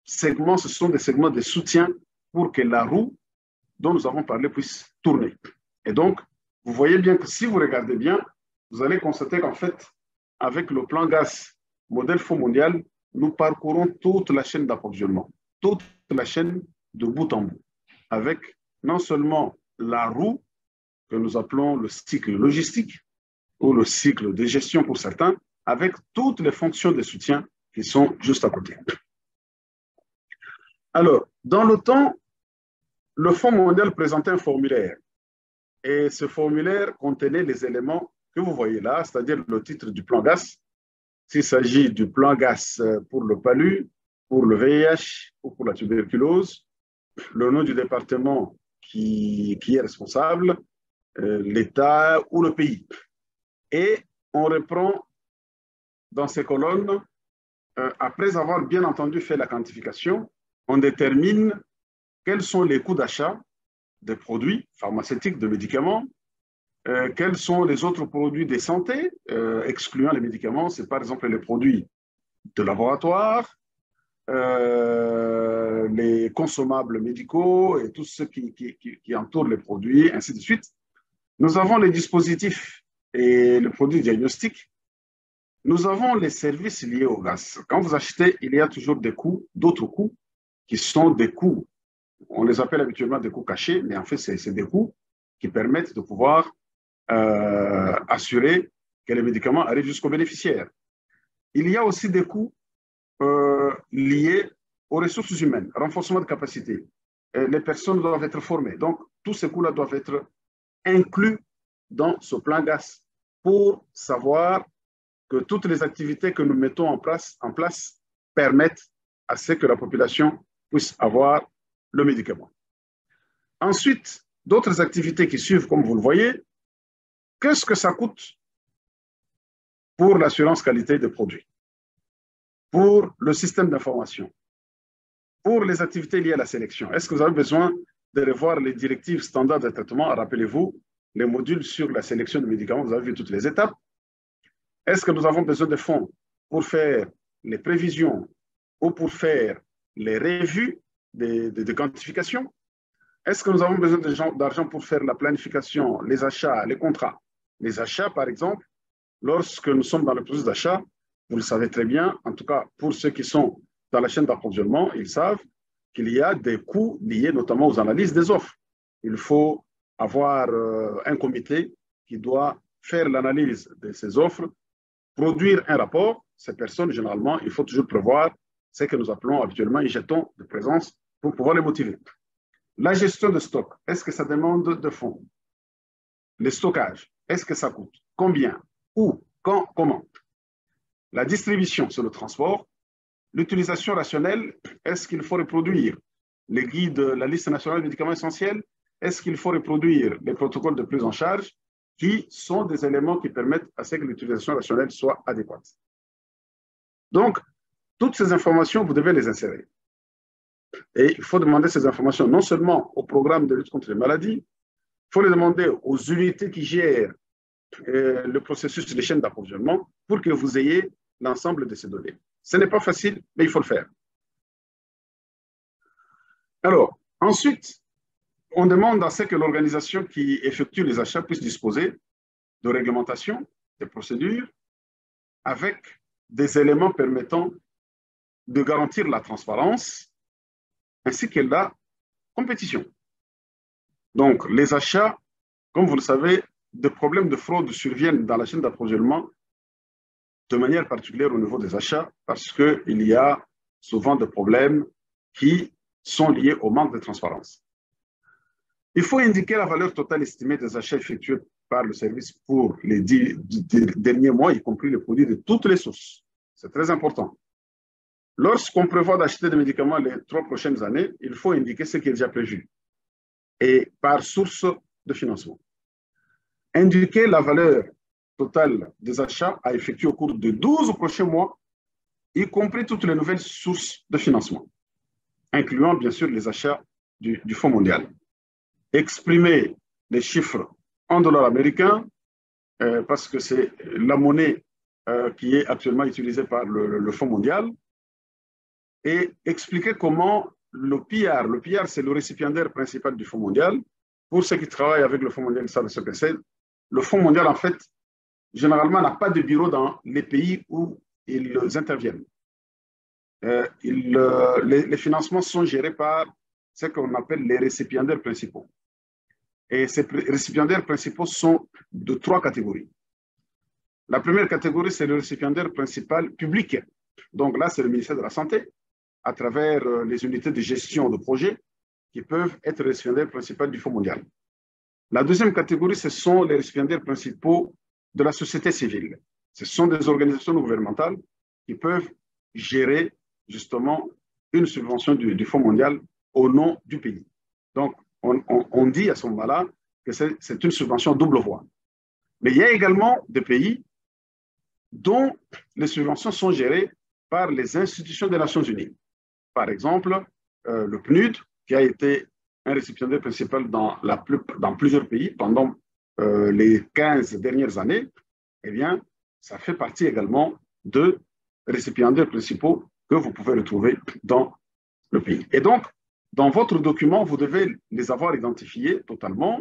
segments, ce sont des segments de soutien pour que la roue dont nous avons parlé puisse tourner. Et donc, vous voyez bien que si vous regardez bien, vous allez constater qu'en fait, avec le plan GAS, modèle Fonds mondial, nous parcourons toute la chaîne d'approvisionnement, toute la chaîne de bout en bout, avec non seulement la roue, que nous appelons le cycle logistique, ou le cycle de gestion pour certains, avec toutes les fonctions de soutien qui sont juste à côté. Alors, dans le temps, le Fonds mondial présentait un formulaire. Et ce formulaire contenait les éléments que vous voyez là, c'est-à-dire le titre du plan GAS, s'il s'agit du plan GAS pour le palu, pour le VIH ou pour la tuberculose, le nom du département qui est responsable, l'État ou le pays. Et on reprend dans ces colonnes, après avoir bien entendu fait la quantification, on détermine quels sont les coûts d'achat des produits pharmaceutiques, de médicaments, quels sont les autres produits de santé, excluant les médicaments, c'est par exemple les produits de laboratoire, les consommables médicaux et tout ce qui entoure les produits, ainsi de suite. Nous avons les dispositifs et le produit diagnostic. Nous avons les services liés au gaz. Quand vous achetez, il y a toujours des coûts, d'autres coûts, qui sont des coûts, on les appelle habituellement des coûts cachés, mais en fait, c'est des coûts qui permettent de pouvoir assurer que les médicaments arrivent jusqu'au bénéficiaire. Il y a aussi des coûts liés aux ressources humaines, renforcement de capacité. Les personnes doivent être formées. Donc, tous ces coûts-là doivent être inclus dans ce plan gaz pour savoir que toutes les activités que nous mettons en place permettent à ce que la population puisse avoir le médicament. Ensuite, d'autres activités qui suivent, comme vous le voyez, qu'est-ce que ça coûte pour l'assurance qualité des produits, pour le système d'information, pour les activités liées à la sélection? Est-ce que vous avez besoin de revoir les directives standards de traitement? Rappelez-vous, les modules sur la sélection de médicaments, vous avez vu toutes les étapes. Est-ce que nous avons besoin de fonds pour faire les prévisions ou pour faire les revues de quantification? Est-ce que nous avons besoin d'argent pour faire la planification, les achats, les contrats? Les achats, par exemple, lorsque nous sommes dans le processus d'achat, vous le savez très bien, en tout cas pour ceux qui sont dans la chaîne d'approvisionnement, ils savent qu'il y a des coûts liés notamment aux analyses des offres. Il faut avoir un comité qui doit faire l'analyse de ces offres, produire un rapport. Ces personnes, généralement, il faut toujours prévoir ce que nous appelons habituellement un jeton de présence pour pouvoir les motiver. La gestion de stock, est-ce que ça demande de fonds? Le stockage, est-ce que ça coûte? Combien? Où? Quand? Comment? La distribution, c'est le transport. L'utilisation rationnelle, est-ce qu'il faut reproduire les guides, la liste nationale de médicaments essentiels? Est-ce qu'il faut reproduire les protocoles de prise en charge qui sont des éléments qui permettent à ce que l'utilisation rationnelle soit adéquate? Donc, toutes ces informations, vous devez les insérer. Et il faut demander ces informations non seulement au programme de lutte contre les maladies, il faut les demander aux unités qui gèrent le processus des chaînes d'approvisionnement pour que vous ayez l'ensemble de ces données. Ce n'est pas facile, mais il faut le faire. Alors, ensuite, on demande à ce que l'organisation qui effectue les achats puisse disposer de réglementation, de procédures, avec des éléments permettant de garantir la transparence ainsi que la compétition. Donc, les achats, comme vous le savez, des problèmes de fraude surviennent dans la chaîne d'approvisionnement de manière particulière au niveau des achats parce qu'il y a souvent des problèmes qui sont liés au manque de transparence. Il faut indiquer la valeur totale estimée des achats effectués par le service pour les 10 derniers mois, y compris les produits de toutes les sources. C'est très important. Lorsqu'on prévoit d'acheter des médicaments les 3 prochaines années, il faut indiquer ce qui est déjà prévu et par source de financement. Indiquer la valeur totale des achats à effectuer au cours de 12 prochains mois, y compris toutes les nouvelles sources de financement, incluant bien sûr les achats du Fonds mondial. Exprimer les chiffres en dollars américains, parce que c'est la monnaie qui est actuellement utilisée par le Fonds mondial, et expliquer comment le PR c'est le récipiendaire principal du Fonds mondial. Pour ceux qui travaillent avec le Fonds mondial, ils savent ce que c'est. Le Fonds mondial, en fait, généralement, n'a pas de bureau dans les pays où ils interviennent. Les financements sont gérés par ce qu'on appelle les récipiendaires principaux. Et ces récipiendaires principaux sont de 3 catégories. La première catégorie, c'est le récipiendaire principal public. Donc là, c'est le ministère de la Santé, à travers les unités de gestion de projets qui peuvent être récipiendaires principaux du Fonds mondial. La deuxième catégorie, ce sont les récipiendaires principaux de la société civile. Ce sont des organisations gouvernementales qui peuvent gérer justement une subvention du Fonds mondial au nom du pays. Donc, on dit à ce moment-là que c'est une subvention double voie. Mais il y a également des pays dont les subventions sont gérées par les institutions des Nations Unies. Par exemple, le PNUD, qui a été un récipiendaire principal dans plusieurs pays pendant les 15 dernières années, eh bien, ça fait partie également de récipiendaires principaux que vous pouvez retrouver dans le pays. Et donc, dans votre document, vous devez les avoir identifiés totalement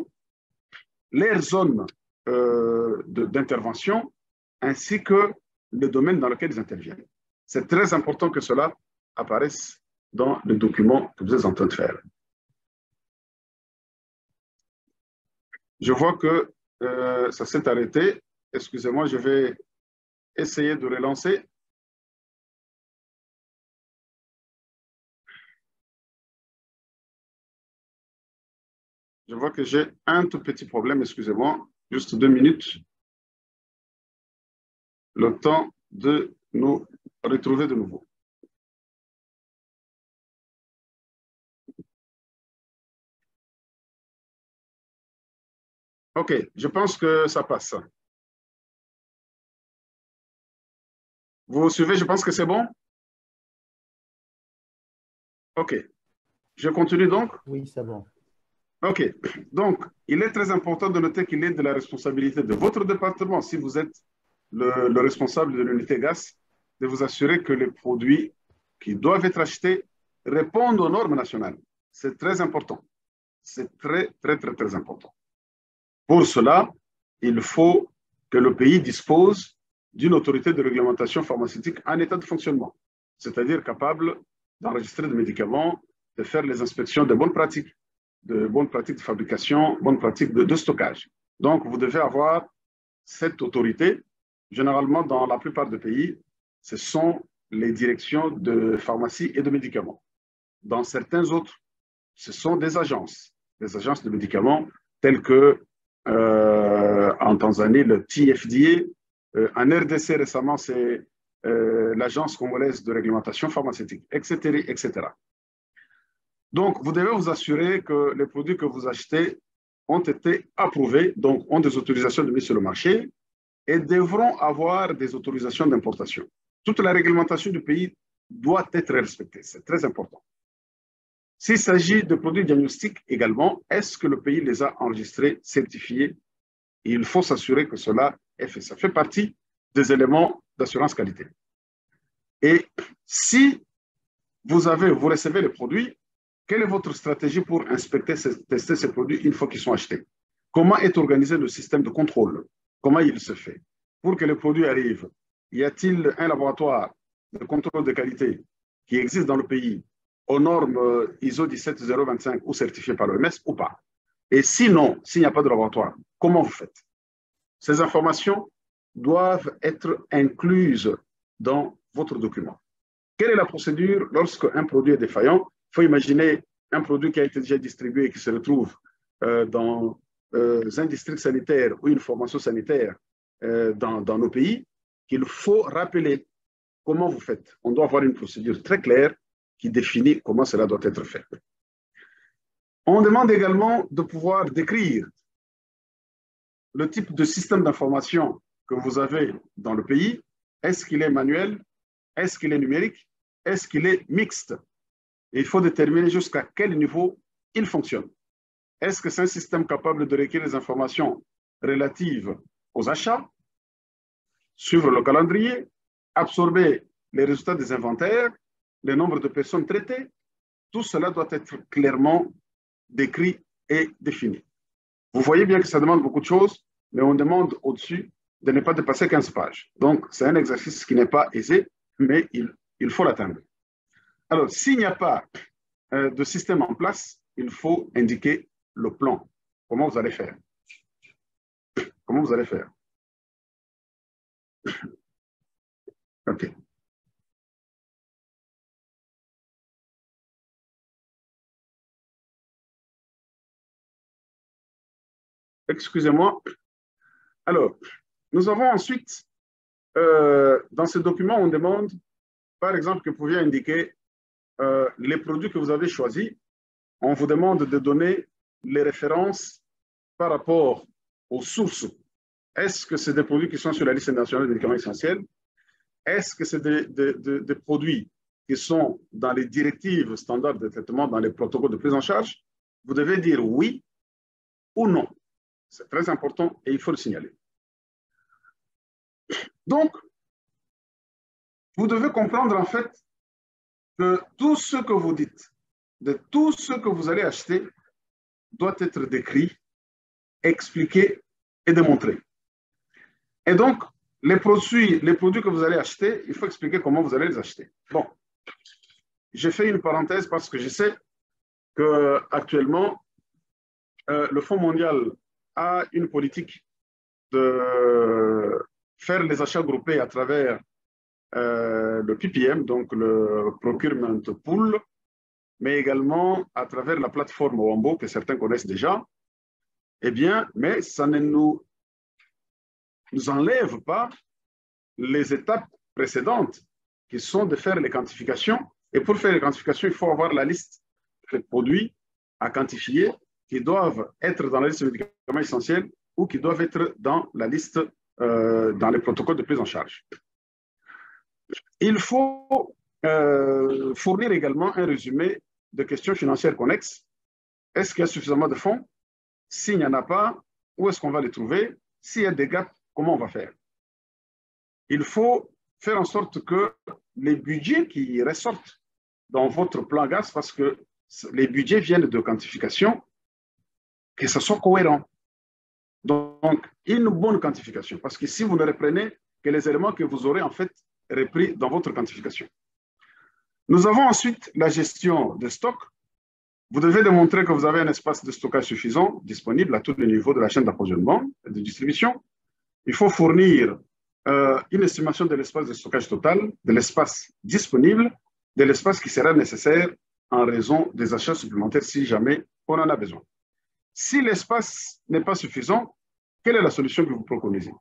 leurs zones d'intervention, ainsi que le domaine dans lequel ils interviennent. C'est très important que cela apparaisse dans le document que vous êtes en train de faire. Je vois que ça s'est arrêté. Excusez-moi, je vais essayer de relancer. Je vois que j'ai un tout petit problème, excusez-moi, juste 2 minutes. Le temps de nous retrouver de nouveau. OK, je pense que ça passe. Vous suivez, je pense que c'est bon? OK. Je continue donc? Oui, c'est bon. OK. Donc, il est très important de noter qu'il est de la responsabilité de votre département, si vous êtes le responsable de l'unité gaz, de vous assurer que les produits qui doivent être achetés répondent aux normes nationales. C'est très important. C'est très, très, très, très important. Pour cela, il faut que le pays dispose d'une autorité de réglementation pharmaceutique en état de fonctionnement, c'est-à-dire capable d'enregistrer des médicaments, de faire les inspections de bonnes pratiques de fabrication, bonnes pratiques de stockage. Donc, vous devez avoir cette autorité. Généralement, dans la plupart des pays, ce sont les directions de pharmacie et de médicaments. Dans certains autres, ce sont des agences de médicaments telles que en Tanzanie, le TFDA. En RDC, récemment, c'est l'Agence congolaise de réglementation pharmaceutique, etc., etc. Donc, vous devez vous assurer que les produits que vous achetez ont été approuvés, donc ont des autorisations de mise sur le marché et devront avoir des autorisations d'importation. Toute la réglementation du pays doit être respectée. C'est très important. S'il s'agit de produits diagnostiques également, est-ce que le pays les a enregistrés, certifiés? Il faut s'assurer que cela est fait. Ça fait partie des éléments d'assurance qualité. Et si vous recevez les produits, quelle est votre stratégie pour inspecter, tester ces produits une fois qu'ils sont achetés? Comment est organisé le système de contrôle? Comment il se fait? Pour que les produits arrivent, y a-t-il un laboratoire de contrôle de qualité qui existe dans le pays aux normes ISO 17025 ou certifié par l'OMS ou pas? Et sinon, s'il n'y a pas de laboratoire, comment vous faites? Ces informations doivent être incluses dans votre document. Quelle est la procédure lorsqu'un produit est défaillant? Il faut imaginer un produit qui a été déjà distribué et qui se retrouve dans un district sanitaire ou une formation sanitaire dans nos pays, qu'il faut rappeler comment vous faites. On doit avoir une procédure très claire qui définit comment cela doit être fait. On demande également de pouvoir décrire le type de système d'information que vous avez dans le pays. Est-ce qu'il est manuel? Est-ce qu'il est numérique? Est-ce qu'il est mixte? Et il faut déterminer jusqu'à quel niveau il fonctionne. Est-ce que c'est un système capable de recueillir les informations relatives aux achats, suivre le calendrier, absorber les résultats des inventaires, le nombre de personnes traitées? Tout cela doit être clairement décrit et défini. Vous voyez bien que ça demande beaucoup de choses, mais on demande au-dessus de ne pas dépasser 15 pages. Donc, c'est un exercice qui n'est pas aisé, mais il faut l'atteindre. Alors, s'il n'y a pas de système en place, il faut indiquer le plan. Comment vous allez faire? Comment vous allez faire? OK. Excusez-moi. Alors, nous avons ensuite, dans ce document, on demande, par exemple, que vous pouviez indiquer les produits que vous avez choisis. On vous demande de donner les références par rapport aux sources. Est-ce que c'est des produits qui sont sur la liste nationale des médicaments essentiels? Est-ce que c'est des produits qui sont dans les directives standards de traitement, dans les protocoles de prise en charge? Vous devez dire oui ou non. C'est très important et il faut le signaler. Donc, vous devez comprendre en fait que tout ce que vous dites, de tout ce que vous allez acheter, doit être décrit expliquer et démontrer. Et donc, les produits que vous allez acheter, il faut expliquer comment vous allez les acheter. Bon, j'ai fait une parenthèse parce que je sais qu'actuellement, le Fonds mondial a une politique de faire les achats groupés à travers le PPM, donc le Procurement Pool, mais également à travers la plateforme Wambo que certains connaissent déjà. Eh bien, mais ça ne nous enlève pas les étapes précédentes qui sont de faire les quantifications. Et pour faire les quantifications, il faut avoir la liste des produits à quantifier qui doivent être dans la liste des médicaments essentiels ou qui doivent être dans la liste, dans les protocoles de prise en charge. Il faut fournir également un résumé de questions financières connexes. Est-ce qu'il y a suffisamment de fonds? S'il n'y en a pas, où est-ce qu'on va les trouver? S'il y a des gaps, comment on va faire? Il faut faire en sorte que les budgets qui ressortent dans votre plan gaz, parce que les budgets viennent de quantification, que ce soit cohérent. Donc, une bonne quantification, parce que si vous ne reprenez que les éléments que vous aurez en fait repris dans votre quantification. Nous avons ensuite la gestion de stock. Vous devez démontrer que vous avez un espace de stockage suffisant, disponible à tous les niveaux de la chaîne d'approvisionnement et de distribution. Il faut fournir une estimation de l'espace de stockage total, de l'espace disponible, de l'espace qui sera nécessaire en raison des achats supplémentaires si jamais on en a besoin. Si l'espace n'est pas suffisant, quelle est la solution que vous préconisez?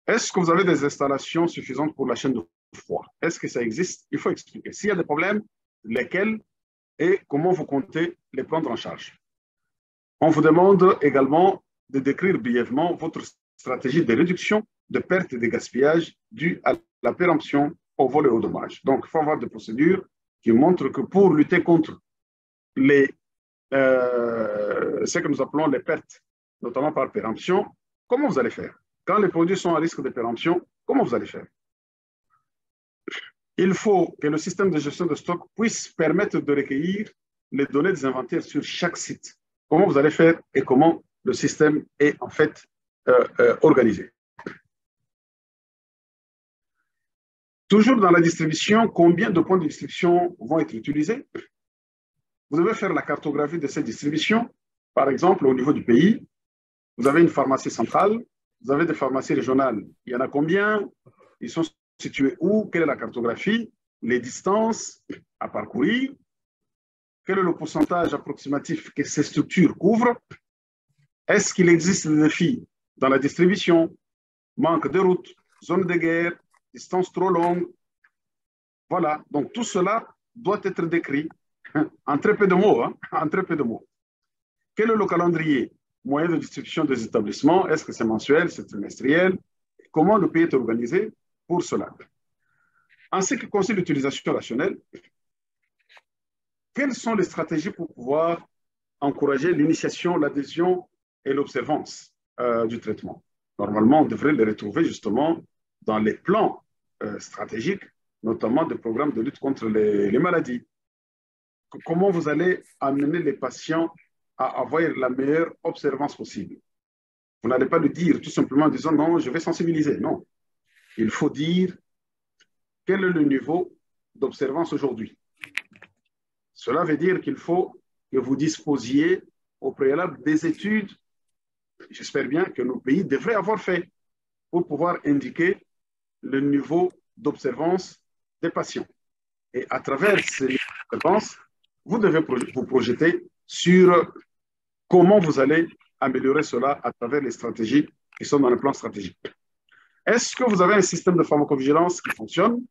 Est-ce que vous avez des installations suffisantes pour la chaîne de froid? Est-ce que ça existe? Il faut expliquer. S'il y a des problèmes, lesquels et comment vous comptez les prendre en charge. On vous demande également de décrire brièvement votre stratégie de réduction de pertes et de gaspillage due à la péremption au vol et au dommage. Donc, il faut avoir des procédures qui montrent que pour lutter contre ce que nous appelons les pertes, notamment par péremption, comment vous allez faire? Quand les produits sont à risque de péremption, comment vous allez faire? Il faut que le système de gestion de stock puisse permettre de recueillir les données des inventaires sur chaque site. Comment vous allez faire et comment le système est en fait organisé. Toujours dans la distribution, combien de points de distribution vont être utilisés? Vous devez faire la cartographie de ces distributions. Par exemple, au niveau du pays, vous avez une pharmacie centrale, vous avez des pharmacies régionales. Il y en a combien? Ils sont situés où? Quelle est la cartographie? Les distances à parcourir? Quel est le pourcentage approximatif que ces structures couvrent? Est-ce qu'il existe des défis dans la distribution? Manque de routes, zone de guerre, distance trop longue? Voilà, donc tout cela doit être décrit en très peu de mots. En très peu de mots. Quel est le calendrier moyen de distribution des établissements? Est-ce que c'est mensuel, c'est trimestriel? Comment le pays est organisé pour cela? En ce qui concerne l'utilisation rationnelle, quelles sont les stratégies pour pouvoir encourager l'initiation, l'adhésion et l'observance du traitement? Normalement, on devrait les retrouver justement dans les plans stratégiques, notamment des programmes de lutte contre les maladies. Comment vous allez amener les patients à avoir la meilleure observance possible? Vous n'allez pas le dire tout simplement en disant non, je vais sensibiliser. Non. Il faut dire quel est le niveau d'observance aujourd'hui. Cela veut dire qu'il faut que vous disposiez au préalable des études, j'espère bien que nos pays devraient avoir fait, pour pouvoir indiquer le niveau d'observance des patients. Et à travers ces niveaux d'observance, vous devez vous projeter sur comment vous allez améliorer cela à travers les stratégies qui sont dans le plan stratégique. Est-ce que vous avez un système de pharmacovigilance qui fonctionne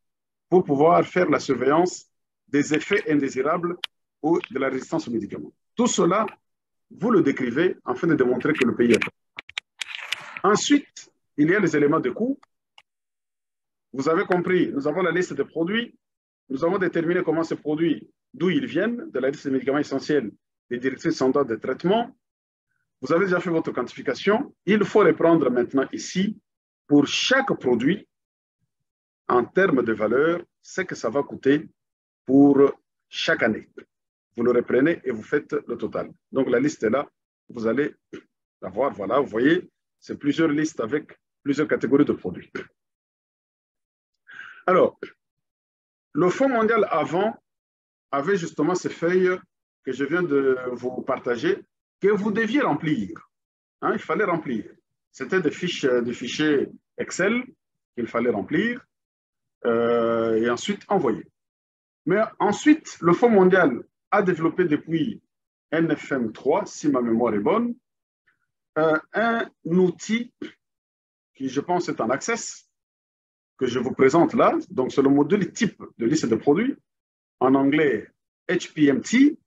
pour pouvoir faire la surveillance des effets indésirables ou de la résistance aux médicaments? Tout cela, vous le décrivez afin de démontrer que le pays est prêt. Ensuite, il y a les éléments de coût. Vous avez compris, nous avons la liste des produits. Nous avons déterminé comment ces produits, d'où ils viennent, de la liste des médicaments essentiels, des directrices standards de traitement. Vous avez déjà fait votre quantification. Il faut les prendre maintenant ici pour chaque produit en termes de valeur, ce que ça va coûter pour chaque année. Vous le reprenez et vous faites le total. Donc la liste est là. Vous allez d'avoir, voilà, vous voyez, c'est plusieurs listes avec plusieurs catégories de produits. Alors, le Fonds mondial avant avait justement ces feuilles que je viens de vous partager, que vous deviez remplir. Hein, il fallait remplir. C'était des fichiers Excel qu'il fallait remplir et ensuite envoyer. Mais ensuite, le Fonds mondial a développé depuis NFM3, si ma mémoire est bonne, un outil qui, je pense, est en access, que je vous présente là. Donc, c'est le module type de liste de produits, en anglais HPMT,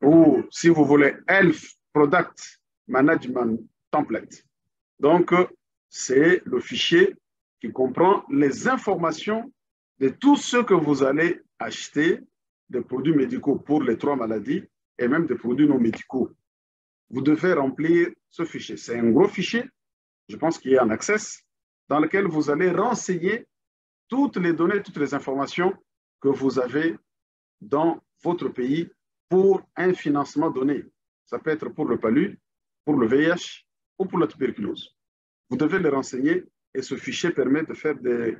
ou si vous voulez, Health Product Management Template. Donc, c'est le fichier qui comprend les informations de tout ce que vous allez acheter, des produits médicaux pour les 3 maladies et même des produits non médicaux. Vous devez remplir ce fichier. C'est un gros fichier, je pense qu'il est en access, dans lequel vous allez renseigner toutes les données, toutes les informations que vous avez dans votre pays pour un financement donné. Ça peut être pour le palu, pour le VIH ou pour la tuberculose. Vous devez les renseigner et ce fichier permet de faire des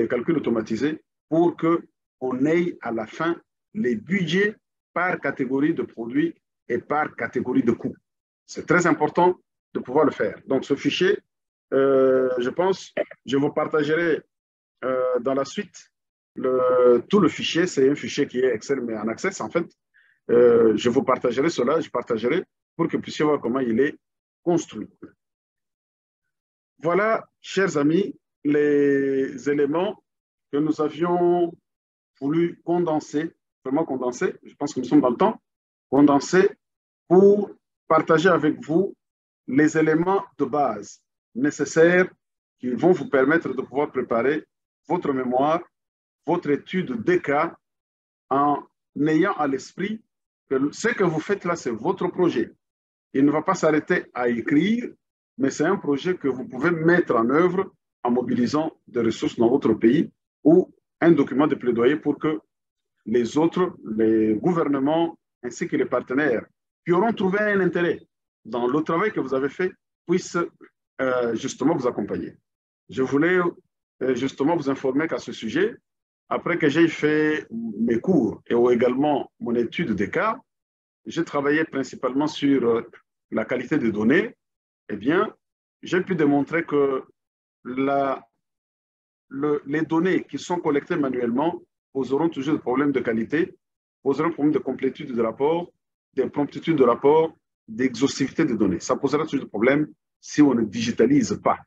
calculs automatisés pour qu'on ait à la fin les budgets par catégorie de produits et par catégorie de coûts. C'est très important de pouvoir le faire. Donc, ce fichier, je pense, je vous partagerai dans la suite tout le fichier. C'est un fichier qui est Excel, mais en access, en fait. Je vous partagerai cela, je partagerai pour que vous puissiez voir comment il est construit. Voilà, chers amis, les éléments que nous avions voulu condenser, vraiment condenser, je pense que nous sommes dans le temps, condenser pour partager avec vous les éléments de base nécessaires qui vont vous permettre de pouvoir préparer votre mémoire, votre étude des cas en ayant à l'esprit que ce que vous faites là, c'est votre projet. Il ne va pas s'arrêter à écrire, mais c'est un projet que vous pouvez mettre en œuvre en mobilisant des ressources dans votre pays ou un document de plaidoyer pour que les autres, les gouvernements ainsi que les partenaires qui auront trouvé un intérêt dans le travail que vous avez fait puissent justement vous accompagner. Je voulais justement vous informer qu'à ce sujet, après que j'ai fait mes cours et également mon étude des cas, j'ai travaillé principalement sur la qualité des données. Eh bien, j'ai pu démontrer que les données qui sont collectées manuellement poseront toujours des problèmes de qualité, poseront des problèmes de complétude de rapport, de promptitude de rapport, d'exhaustivité des données. Ça posera toujours des problèmes si on ne digitalise pas.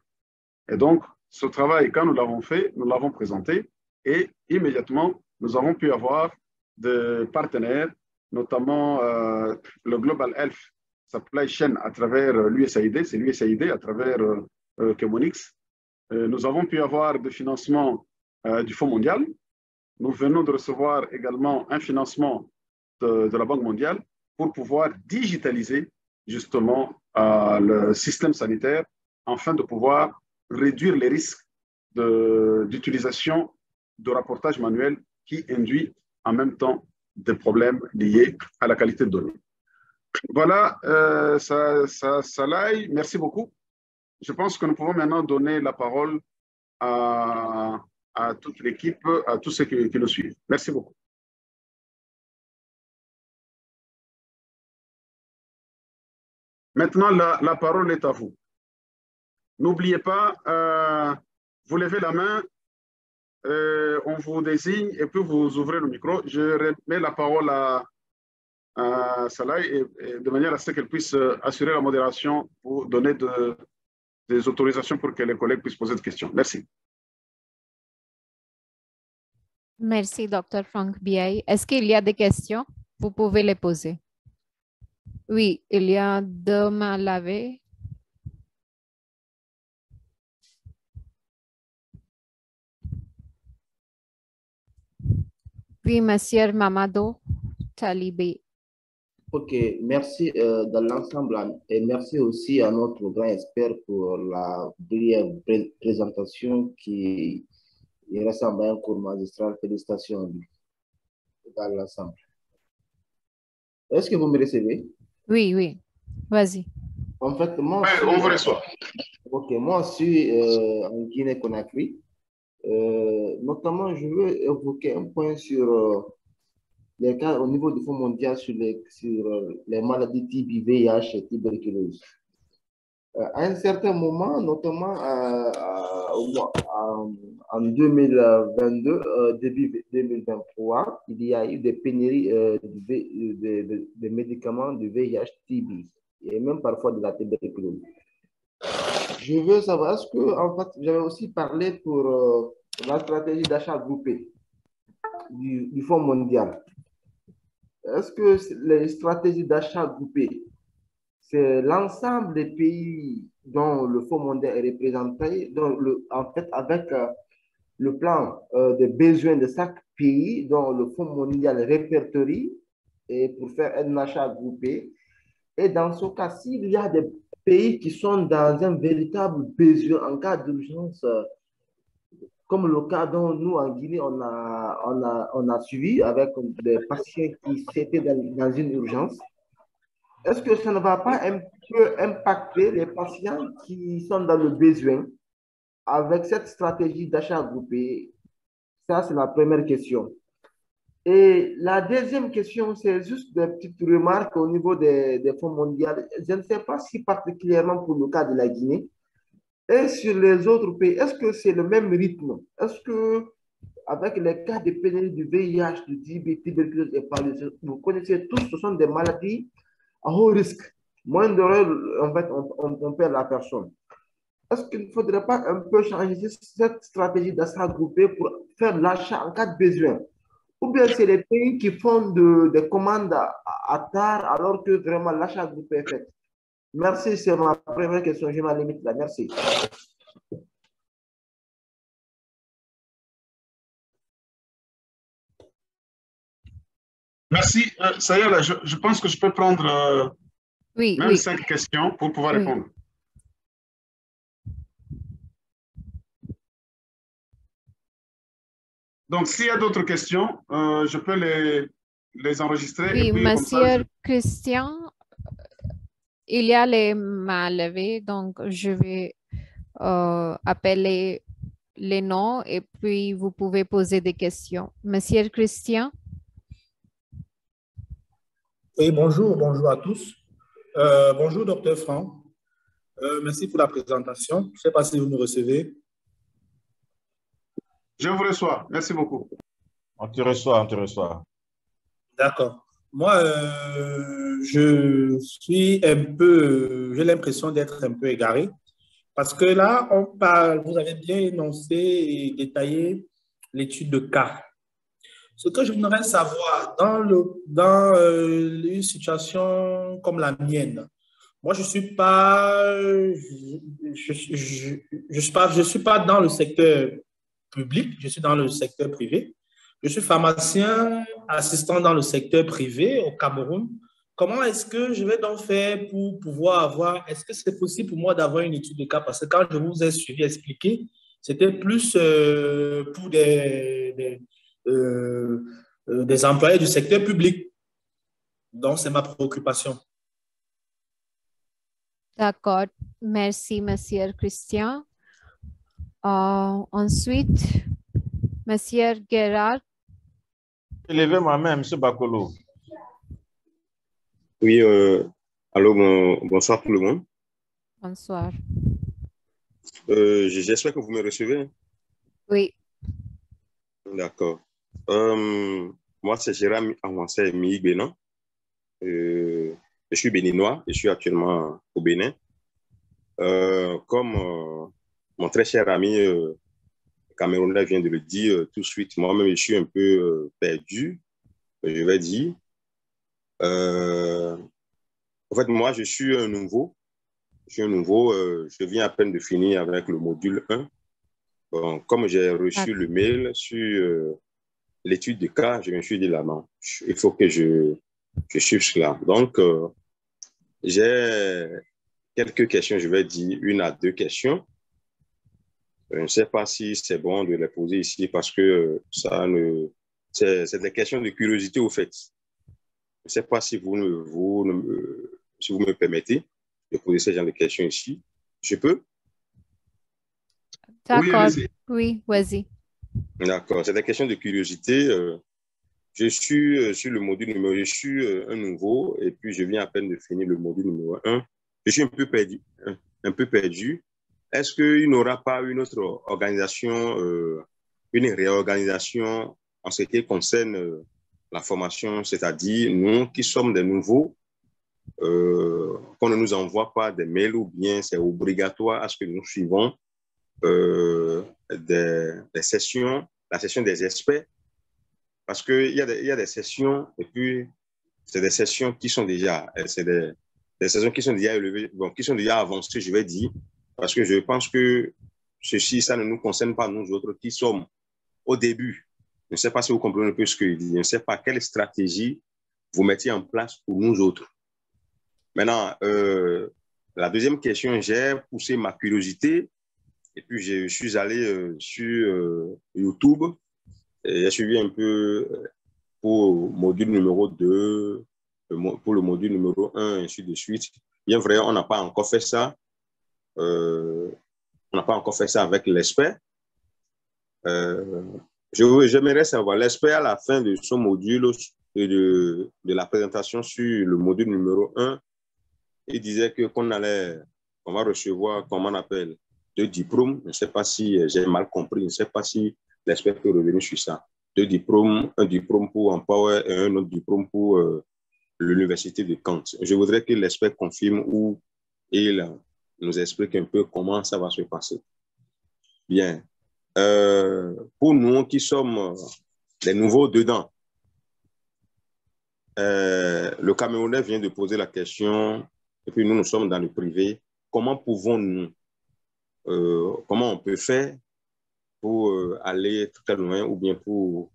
Et donc, ce travail, quand nous l'avons fait, nous l'avons présenté et immédiatement, nous avons pu avoir des partenaires, notamment le Global Health Supply Chain à travers l'USAID, c'est l'USAID à travers Chemonix. Nous avons pu avoir des financements du Fonds mondial. Nous venons de recevoir également un financement de la Banque mondiale pour pouvoir digitaliser justement le système sanitaire afin de pouvoir réduire les risques d'utilisation de rapportage manuel qui induit en même temps des problèmes liés à la qualité de données. Voilà, Salai, merci beaucoup. Je pense que nous pouvons maintenant donner la parole à toute l'équipe, à tous ceux qui nous suivent. Merci beaucoup. Maintenant, la parole est à vous. N'oubliez pas, vous levez la main, on vous désigne et puis vous ouvrez le micro. Je remets la parole à Salah et de manière à ce qu'elle puisse assurer la modération pour donner des autorisations pour que les collègues puissent poser des questions. Merci. Merci, Dr. Franck Biaye. Est-ce qu'il y a des questions? Vous pouvez les poser. Oui, il y a 2 mains levées. Oui, Monsieur Mamadou Talibé. Ok, merci dans l'ensemble et merci aussi à notre grand expert pour la brillante présentation qui ressemble à un cours magistral. Félicitations à lui dans l'ensemble. Est-ce que vous me recevez? Oui, oui. Vas-y. En fait, moi, Ouais, on vous reçoit. ok, moi, je suis en Guinée-Conakry. Notamment, je veux évoquer un point sur les cas au niveau du Fonds mondial sur les maladies TB, VIH et tuberculose. À un certain moment, notamment en 2022, début 2023, il y a eu des pénuries de médicaments du VIH-TB et même parfois de la tuberculose. Je veux savoir, est-ce que, en fait, j'avais aussi parlé pour la stratégie d'achat groupé du Fonds mondial. Est-ce que les stratégies d'achat groupé, c'est l'ensemble des pays dont le Fonds mondial est représenté, en fait, avec le plan des besoins de chaque pays dont le Fonds mondial répertorie et pour faire un achat groupé. Et dans ce cas, s'il y a des pays qui sont dans un véritable besoin en cas d'urgence, comme le cas dont nous, en Guinée, on a suivi avec des patients qui étaient dans une urgence, est-ce que ça ne va pas un peu impacter les patients qui sont dans le besoin avec cette stratégie d'achat groupé? Ça, c'est la première question. Et la deuxième question, c'est juste des petites remarques au niveau des fonds mondiaux. Je ne sais pas si particulièrement pour le cas de la Guinée et sur les autres pays, est-ce que c'est le même rythme? Est-ce que avec les cas de pénurie du VIH, du TB, tuberculose et paludisme, vous connaissez tous, ce sont des maladies à haut risque. Moins de en fait, on perd la personne. Est-ce qu'il ne faudrait pas un peu changer cette stratégie d'achat groupé pour faire l'achat en cas de besoin? Ou bien c'est les pays qui font des commandes à tard alors que vraiment l'achat groupé est fait? Merci, c'est ma première question. Je m'en limite là. Merci. Merci. Ça y est, là, je pense que je peux prendre même 5 questions pour pouvoir répondre. Donc, s'il y a d'autres questions, je peux les enregistrer. Oui, et puis, Monsieur Christian, il y a les mains levées, donc je vais appeler les noms et puis vous pouvez poser des questions. Monsieur Christian? Oui, bonjour à tous. Bonjour, docteur Franck. Merci pour la présentation. Je ne sais pas si vous me recevez. Je vous reçois. Merci beaucoup. On te reçoit. D'accord. Moi, je suis j'ai l'impression d'être un peu égaré parce que là, on parle, vous avez bien énoncé et détaillé l'étude de cas. Ce que je voudrais savoir, dans une situation comme la mienne, moi, je suis pas dans le secteur public, je suis dans le secteur privé. Je suis pharmacien assistant dans le secteur privé au Cameroun. Comment est-ce que je vais donc faire pour pouvoir est-ce que c'est possible pour moi d'avoir une étude de cas? Parce que quand je vous ai suivi expliquer, c'était plus pour des employés du secteur public. Donc, c'est ma préoccupation. D'accord. Merci, Monsieur Christian. Ensuite, Monsieur Gérard. Levez ma main, Monsieur Bakolo. Oui, allô, bonsoir tout le monde. Bonsoir. J'espère que vous me recevez. Oui. D'accord. Moi, c'est Gérard Avancé Bénin. Je suis béninois, je suis actuellement au Bénin. Comme mon très cher ami camerounais vient de le dire tout de suite, moi-même, je suis un peu perdu, je vais dire. En fait, moi, je suis un nouveau. Je viens à peine de finir avec le module 1. Bon, comme j'ai reçu le mail sur l'étude de cas, je me suis dit là, non, il faut que je suive cela. Donc, j'ai quelques questions, je vais dire 1 à 2 questions. Je ne sais pas si c'est bon de les poser ici parce que c'est des questions de curiosité au fait. Je ne sais pas si si vous me permettez. de poser ce genre de questions ici. Je peux? D'accord. Oui, vas-y. D'accord. C'est des questions de curiosité. Je suis sur le module numéro 1. Je suis un nouveau et puis je viens à peine de finir le module numéro 1. Je suis un peu perdu. Est-ce qu'il n'y aura pas une autre organisation, une réorganisation en ce qui concerne la formation, c'est-à-dire nous qui sommes des nouveaux, qu'on ne nous envoie pas des mails ou bien c'est obligatoire à ce que nous suivons des sessions, la session des experts, parce qu'il y a des sessions et puis c'est des sessions qui sont déjà, c'est des sessions qui sont déjà élevées, bon, qui sont déjà avancées, je vais dire, parce que je pense que ceci, ça ne nous concerne pas nous autres qui sommes au début. Je ne sais pas si vous comprenez un peu ce que je dis. Je ne sais pas quelle stratégie vous mettiez en place pour nous autres. Maintenant, la deuxième question, j'ai poussé ma curiosité et puis je suis allé sur YouTube et j'ai suivi un peu pour le module numéro 2, pour le module numéro 1, ainsi de suite. Bien vrai, on n'a pas encore fait ça. On n'a pas encore fait ça avec l'expert. J'aimerais savoir, l'expert à la fin de son module et de la présentation sur le module numéro 1, il disait qu'on va recevoir, comment on appelle, 2 diplômes. Je ne sais pas si j'ai mal compris, je ne sais pas si l'expert peut revenir sur ça. 2 diplômes, un diplôme pour Empower et un autre diplôme pour l'université de Kant. Je voudrais que l'expert confirme ou il nous explique un peu comment ça va se passer. Bien. Pour nous qui sommes les nouveaux dedans, le Camerounais vient de poser la question, et puis nous sommes dans le privé. Comment pouvons-nous, comment on peut faire pour aller très loin ou bien pour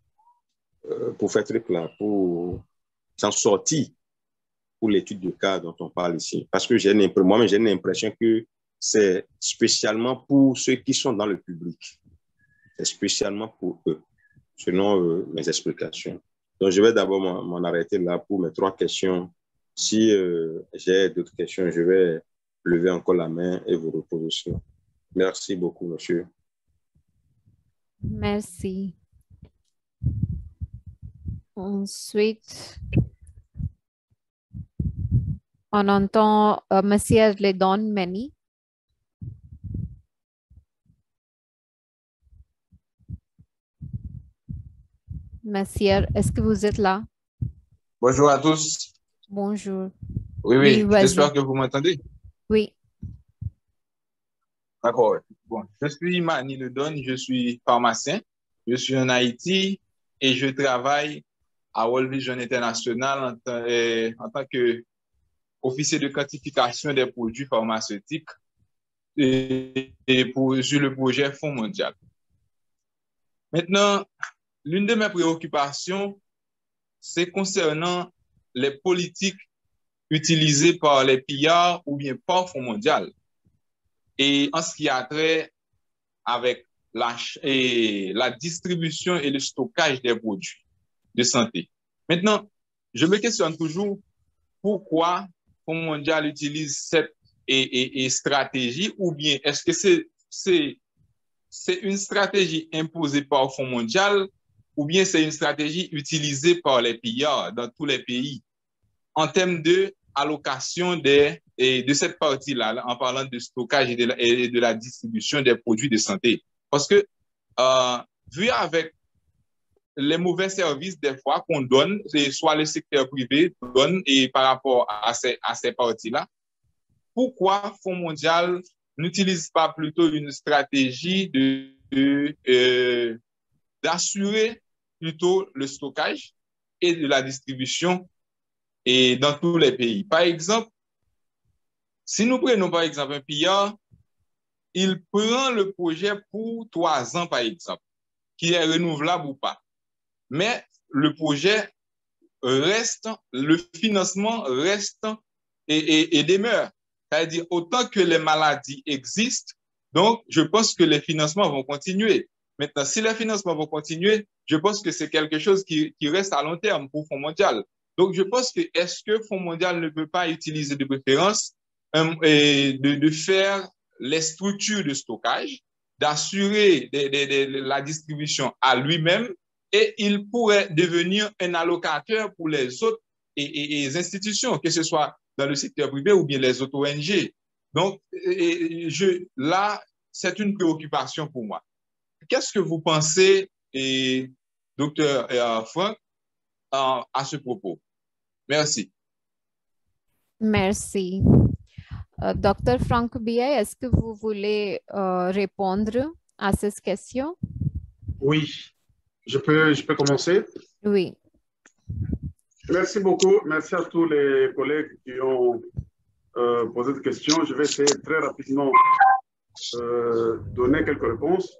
faire très clair, pour s'en sortir pour l'étude de cas dont on parle ici? Parce que moi-même, j'ai l'impression que c'est spécialement pour ceux qui sont dans le public. C'est spécialement pour eux, selon mes explications. Donc, je vais d'abord m'en arrêter là pour mes 3 questions. Si j'ai d'autres questions, je vais lever encore la main et vous reposer aussi. Merci beaucoup, monsieur. Merci. Ensuite, on entend Monsieur Ledon Meni. Monsieur, est-ce que vous êtes là? Bonjour à tous. Bonjour. Oui, j'espère que vous m'entendez. Oui. D'accord. Bon, je suis Mani Ledon, je suis pharmacien, je suis en Haïti et je travaille à World Vision International en tant qu'officier de quantification des produits pharmaceutiques sur le projet Fonds mondial. Maintenant, l'une de mes préoccupations, c'est concernant les politiques utilisées par les pillards ou bien par Fonds mondial. Et en ce qui a trait avec la distribution et le stockage des produits de santé. Maintenant, je me questionne toujours pourquoi Fonds mondial utilise cette stratégie ou bien est-ce que c'est une stratégie imposée par Fonds mondial ou bien c'est une stratégie utilisée par les pillards dans tous les pays en termes d'allocation de cette partie-là, en parlant de stockage et de la distribution des produits de santé. Parce que, vu avec les mauvais services des fois qu'on donne, soit le secteur privé donne et par rapport à ces parties-là, pourquoi Fonds mondial n'utilise pas plutôt une stratégie d'assurer plutôt le stockage et de la distribution et dans tous les pays? Par exemple, si nous prenons par exemple un pillard, il prend le projet pour 3 ans par exemple, qui est renouvelable ou pas. Mais le projet reste, le financement reste et demeure. C'est-à-dire autant que les maladies existent, donc je pense que les financements vont continuer. Maintenant, si les financements vont continuer, je pense que c'est quelque chose qui reste à long terme pour Fonds mondial. Donc, je pense que est-ce que Fonds mondial ne peut pas utiliser de préférence de faire les structures de stockage, d'assurer la distribution à lui-même, et il pourrait devenir un allocateur pour les autres institutions, que ce soit dans le secteur privé ou bien les autres ONG. Donc, là, c'est une préoccupation pour moi. Qu'est-ce que vous pensez, docteur Franck, à ce propos? Merci. Merci. Docteur Franck Biaye, est-ce que vous voulez répondre à cette question? Oui, je peux commencer? Oui. Merci beaucoup. Merci à tous les collègues qui ont posé des questions. Je vais essayer très rapidement donner quelques réponses.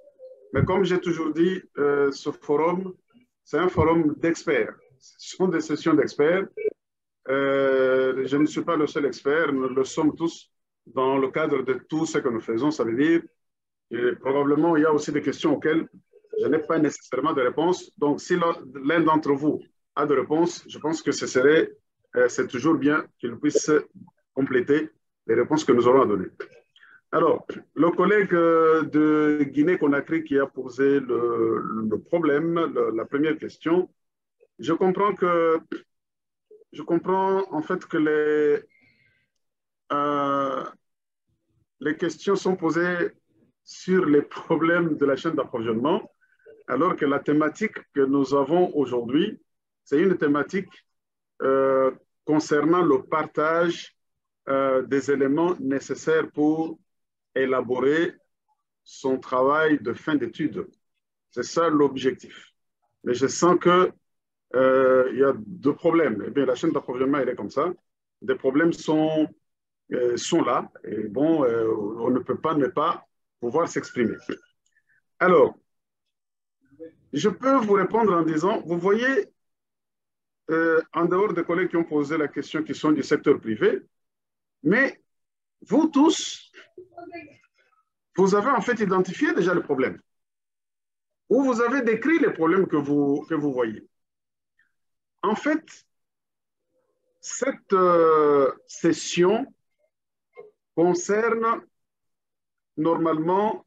Mais comme j'ai toujours dit, ce forum, c'est un forum d'experts. Ce sont des sessions d'experts. Je ne suis pas le seul expert, nous le sommes tous dans le cadre de tout ce que nous faisons. Ça veut dire que probablement il y a aussi des questions auxquelles je n'ai pas nécessairement de réponse. Donc, si l'un d'entre vous a des réponses, je pense que c'est toujours bien qu'il puisse compléter les réponses que nous aurons à donner. Alors, le collègue de Guinée-Conakry qui a posé le problème, la première question, je comprends en fait que les questions sont posées sur les problèmes de la chaîne d'approvisionnement, alors que la thématique que nous avons aujourd'hui, c'est une thématique concernant le partage des éléments nécessaires pour élaborer son travail de fin d'études. C'est ça l'objectif. Mais je sens que il y a deux problèmes. Eh bien, la chaîne d'approvisionnement, elle est comme ça. Des problèmes sont là. Et bon, on ne peut pas ne pas pouvoir s'exprimer. Alors, je peux vous répondre en disant, vous voyez, en dehors des collègues qui ont posé la question, qui sont du secteur privé, mais vous tous, vous avez en fait identifié déjà le problème. Ou vous avez décrit les problèmes que vous voyez. En fait, cette session concerne normalement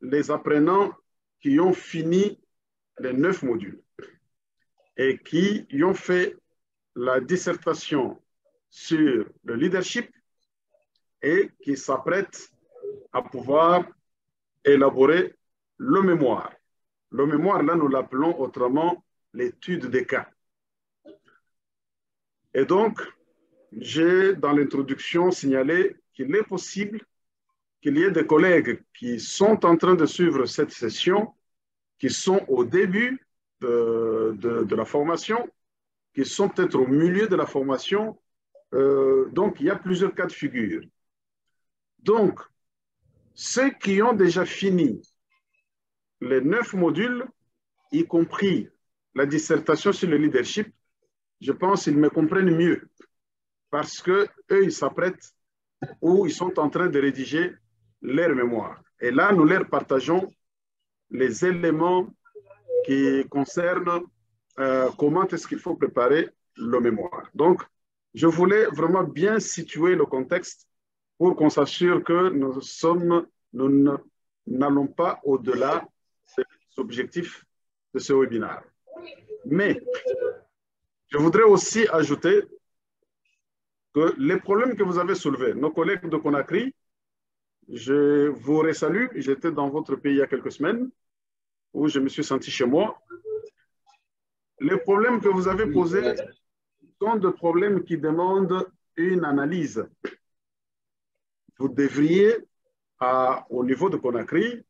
les apprenants qui ont fini les 9 modules et qui y ont fait la dissertation sur le leadership et qui s'apprêtent à pouvoir élaborer le mémoire. Le mémoire, là, nous l'appelons autrement l'étude des cas. Et donc, j'ai dans l'introduction signalé qu'il est possible qu'il y ait des collègues qui sont en train de suivre cette session, qui sont au début de la formation, qui sont peut-être au milieu de la formation. Donc, il y a plusieurs cas de figure. Donc, ceux qui ont déjà fini les 9 modules, y compris la dissertation sur le leadership, je pense qu'ils me comprennent mieux parce qu'eux, ils s'apprêtent ou ils sont en train de rédiger leur mémoire. Et là, nous leur partageons les éléments qui concernent comment est-ce qu'il faut préparer le mémoire. Donc, je voulais vraiment bien situer le contexte pour qu'on s'assure que nous n'allons pas au-delà des objectifs de ce webinaire. Mais je voudrais aussi ajouter que les problèmes que vous avez soulevés, nos collègues de Conakry, je vous resalue. J'étais dans votre pays il y a quelques semaines où je me suis senti chez moi. Les problèmes que vous avez posés sont des problèmes qui demandent une analyse. Vous devriez, au niveau de Conakry,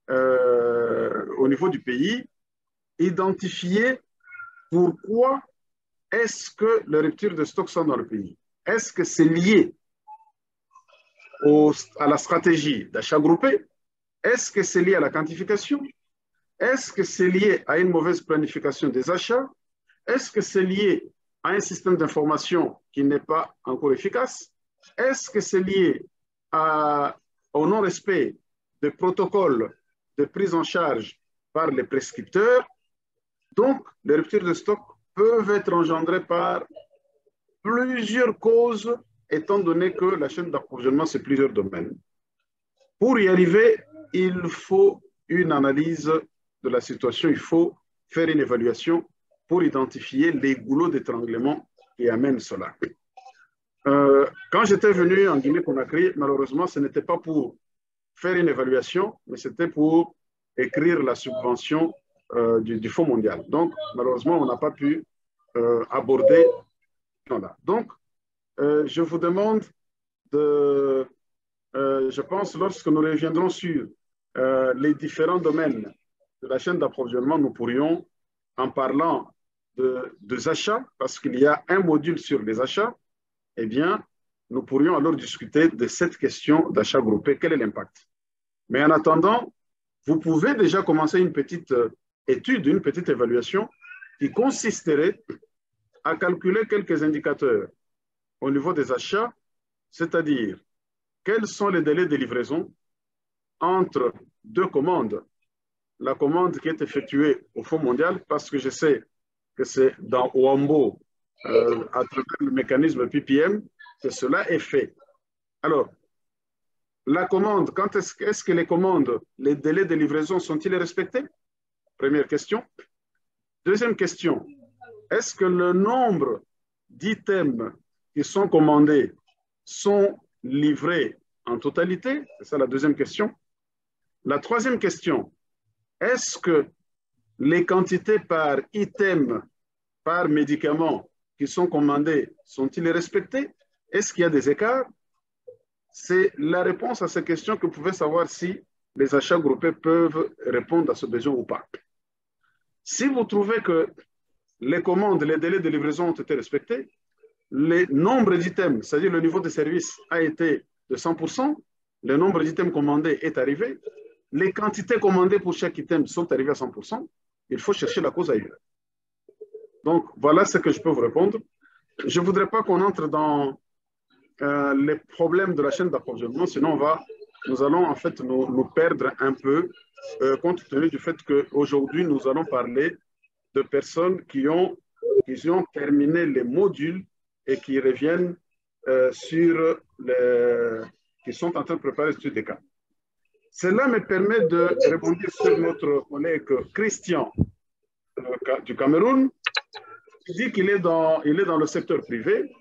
au niveau du pays, identifier pourquoi est-ce que les ruptures de stock sont dans le pays. Est-ce que c'est lié à la stratégie d'achat groupé? Est-ce que c'est lié à la quantification? Est-ce que c'est lié à une mauvaise planification des achats? Est-ce que c'est lié à un système d'information qui n'est pas encore efficace? Est-ce que c'est lié au non-respect des protocoles de prise en charge par les prescripteurs? Donc, les ruptures de stock peuvent être engendrées par plusieurs causes étant donné que la chaîne d'approvisionnement, c'est plusieurs domaines. Pour y arriver, il faut une analyse de la situation, il faut faire une évaluation pour identifier les goulots d'étranglement qui amènent cela. Quand j'étais venu en Guinée-Conakry, malheureusement, ce n'était pas pour faire une évaluation, mais c'était pour écrire la subvention du Fonds mondial. Donc, malheureusement, on n'a pas pu aborder. Voilà. Donc, je vous demande de, je pense, lorsque nous reviendrons sur les différents domaines de la chaîne d'approvisionnement, nous pourrions, en parlant des achats, parce qu'il y a un module sur les achats, eh bien, nous pourrions alors discuter de cette question d'achat groupé. Quel est l'impact? Mais en attendant, vous pouvez déjà commencer une petite étude, une petite évaluation qui consisterait à calculer quelques indicateurs au niveau des achats, c'est-à-dire quels sont les délais de livraison entre deux commandes. La commande qui est effectuée au Fonds mondial, parce que je sais que c'est dans Ouambo, à travers le mécanisme PPM, que cela est fait. Alors, la commande, quand est-ce que les commandes, les délais de livraison sont-ils respectés? Première question. Deuxième question, est-ce que le nombre d'items qui sont commandés sont livrés en totalité? C'est ça la deuxième question. La troisième question, est-ce que les quantités par item, par médicament qui sont commandés, sont-ils respectés? Est-ce qu'il y a des écarts? C'est la réponse à ces questions que vous pouvez savoir si les achats groupés peuvent répondre à ce besoin ou pas. Si vous trouvez que les commandes, les délais de livraison ont été respectés, le nombre d'items, c'est-à-dire le niveau de service a été de 100%, le nombre d'items commandés est arrivé, les quantités commandées pour chaque item sont arrivées à 100%, il faut chercher la cause ailleurs. Donc, voilà ce que je peux vous répondre. Je ne voudrais pas qu'on entre dans les problèmes de la chaîne d'approvisionnement, sinon nous allons en fait nous perdre un peu, compte tenu du fait qu'aujourd'hui, nous allons parler de personnes qui ont terminé les modules et qui reviennent qui sont en train de préparer l'étude des cas. Cela me permet de répondre sur notre collègue Christian du Cameroun, qui dit qu'il est dans le secteur privé.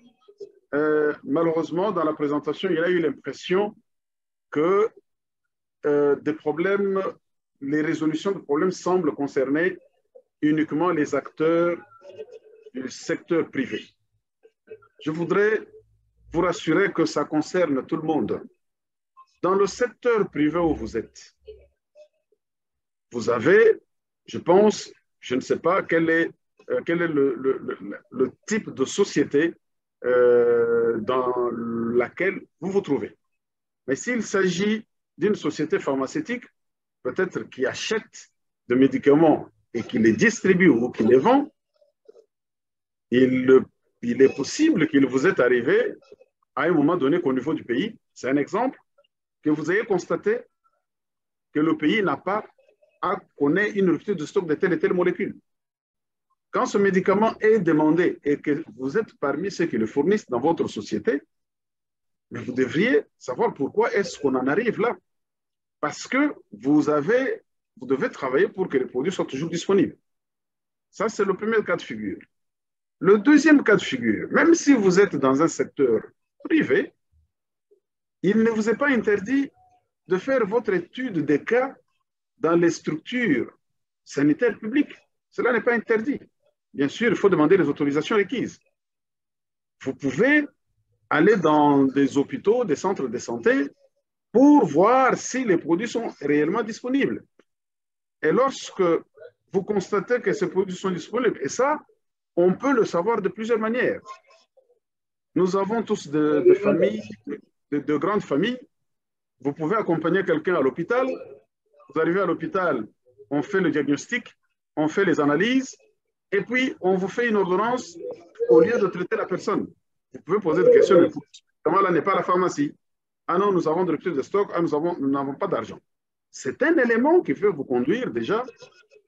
Malheureusement, dans la présentation, il a eu l'impression que les résolutions de problèmes semblent concerner uniquement les acteurs du secteur privé. Je voudrais vous rassurer que ça concerne tout le monde. Dans le secteur privé où vous êtes, vous avez, je pense, je ne sais pas quel est le type de société dans laquelle vous vous trouvez. Mais s'il s'agit d'une société pharmaceutique, peut-être qui achète des médicaments et qui les distribue ou qui les vend, il est possible qu'il vous est arrivé à un moment donné qu'au niveau du pays, c'est un exemple, que vous ayez constaté que le pays connaît une rupture de stock de telle et telle molécule. Quand ce médicament est demandé et que vous êtes parmi ceux qui le fournissent dans votre société, mais vous devriez savoir pourquoi est-ce qu'on en arrive là. Parce que vous devez travailler pour que les produits soient toujours disponibles. Ça, c'est le premier cas de figure. Le deuxième cas de figure, même si vous êtes dans un secteur privé, il ne vous est pas interdit de faire votre étude des cas dans les structures sanitaires publiques. Cela n'est pas interdit. Bien sûr, il faut demander les autorisations requises. Vous pouvez aller dans des hôpitaux, des centres de santé, pour voir si les produits sont réellement disponibles. Et lorsque vous constatez que ces produits sont disponibles, et ça, on peut le savoir de plusieurs manières. Nous avons tous des familles, de grandes familles. Vous pouvez accompagner quelqu'un à l'hôpital. Vous arrivez à l'hôpital, on fait le diagnostic, on fait les analyses, et puis on vous fait une ordonnance au lieu de traiter la personne. Vous pouvez poser des questions, mais comment là n'est pas la pharmacie? Ah non, nous avons de rupture de stock, ah, nous n'avons pas d'argent. C'est un élément qui peut vous conduire déjà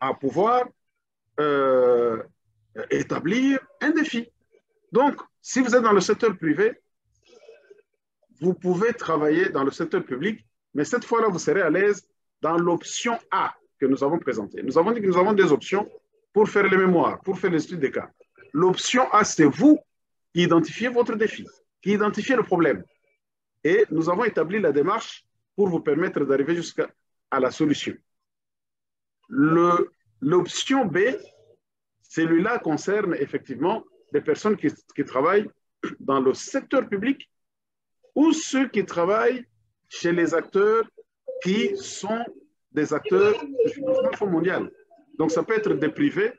à pouvoir établir un défi. Donc, si vous êtes dans le secteur privé, vous pouvez travailler dans le secteur public, mais cette fois-là, vous serez à l'aise dans l'option A que nous avons présentée. Nous avons dit que nous avons des options pour faire les mémoires, pour faire l'étude des cas. L'option A, c'est vous qui identifiez votre défi, qui identifiez le problème. Et nous avons établi la démarche pour vous permettre d'arriver jusqu'à la solution. L'option B, celui-là concerne effectivement des personnes qui travaillent dans le secteur public ou ceux qui travaillent chez les acteurs qui sont des acteurs du financement Fonds mondial. Donc, ça peut être des privés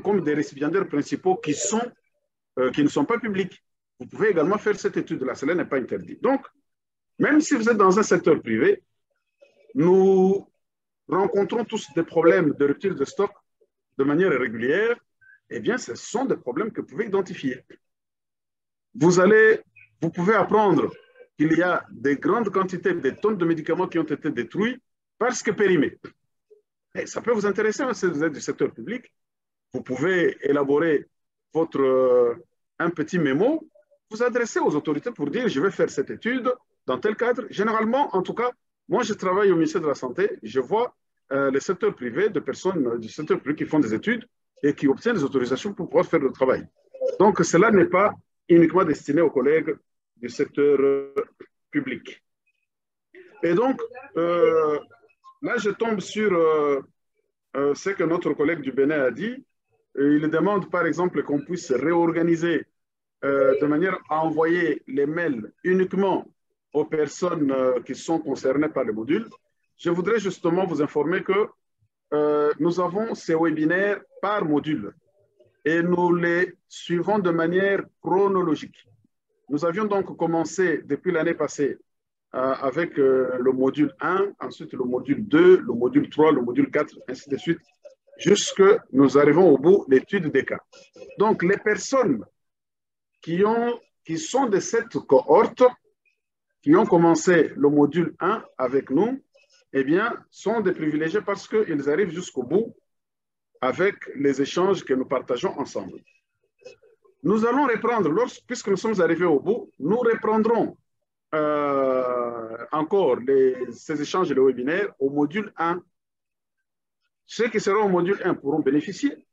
comme des récipiendaires principaux qui ne sont pas publics. Vous pouvez également faire cette étude-là, cela n'est pas interdit. Donc, même si vous êtes dans un secteur privé, nous rencontrons tous des problèmes de rupture de stock de manière régulière. Eh bien, ce sont des problèmes que vous pouvez identifier. Vous pouvez apprendre qu'il y a des grandes quantités, des tonnes de médicaments qui ont été détruits parce que périmés. Et ça peut vous intéresser, hein, si vous êtes du secteur public. Vous pouvez élaborer un petit mémo, vous adresser aux autorités pour dire je vais faire cette étude dans tel cadre. Généralement, en tout cas, moi je travaille au ministère de la Santé, je vois les secteurs privés de personnes du secteur privé qui font des études et qui obtiennent des autorisations pour pouvoir faire le travail. Donc cela n'est pas uniquement destiné aux collègues du secteur public. Et donc, là je tombe sur ce que notre collègue du Bénin a dit. Il demande par exemple qu'on puisse réorganiser de manière à envoyer les mails uniquement aux personnes qui sont concernées par le module. Je voudrais justement vous informer que nous avons ces webinaires par module et nous les suivons de manière chronologique. Nous avions donc commencé depuis l'année passée avec le module 1, ensuite le module 2, le module 3, le module 4, ainsi de suite, jusque nous arrivons au bout de l'étude des cas. Donc, les personnes qui sont de cette cohorte, qui ont commencé le module 1 avec nous, eh bien, sont des privilégiés parce qu'ils arrivent jusqu'au bout avec les échanges que nous partageons ensemble. Nous allons reprendre, puisque nous sommes arrivés au bout, nous reprendrons encore ces échanges et les webinaires au module 1. Ceux qui seront au module 1 pourront bénéficier.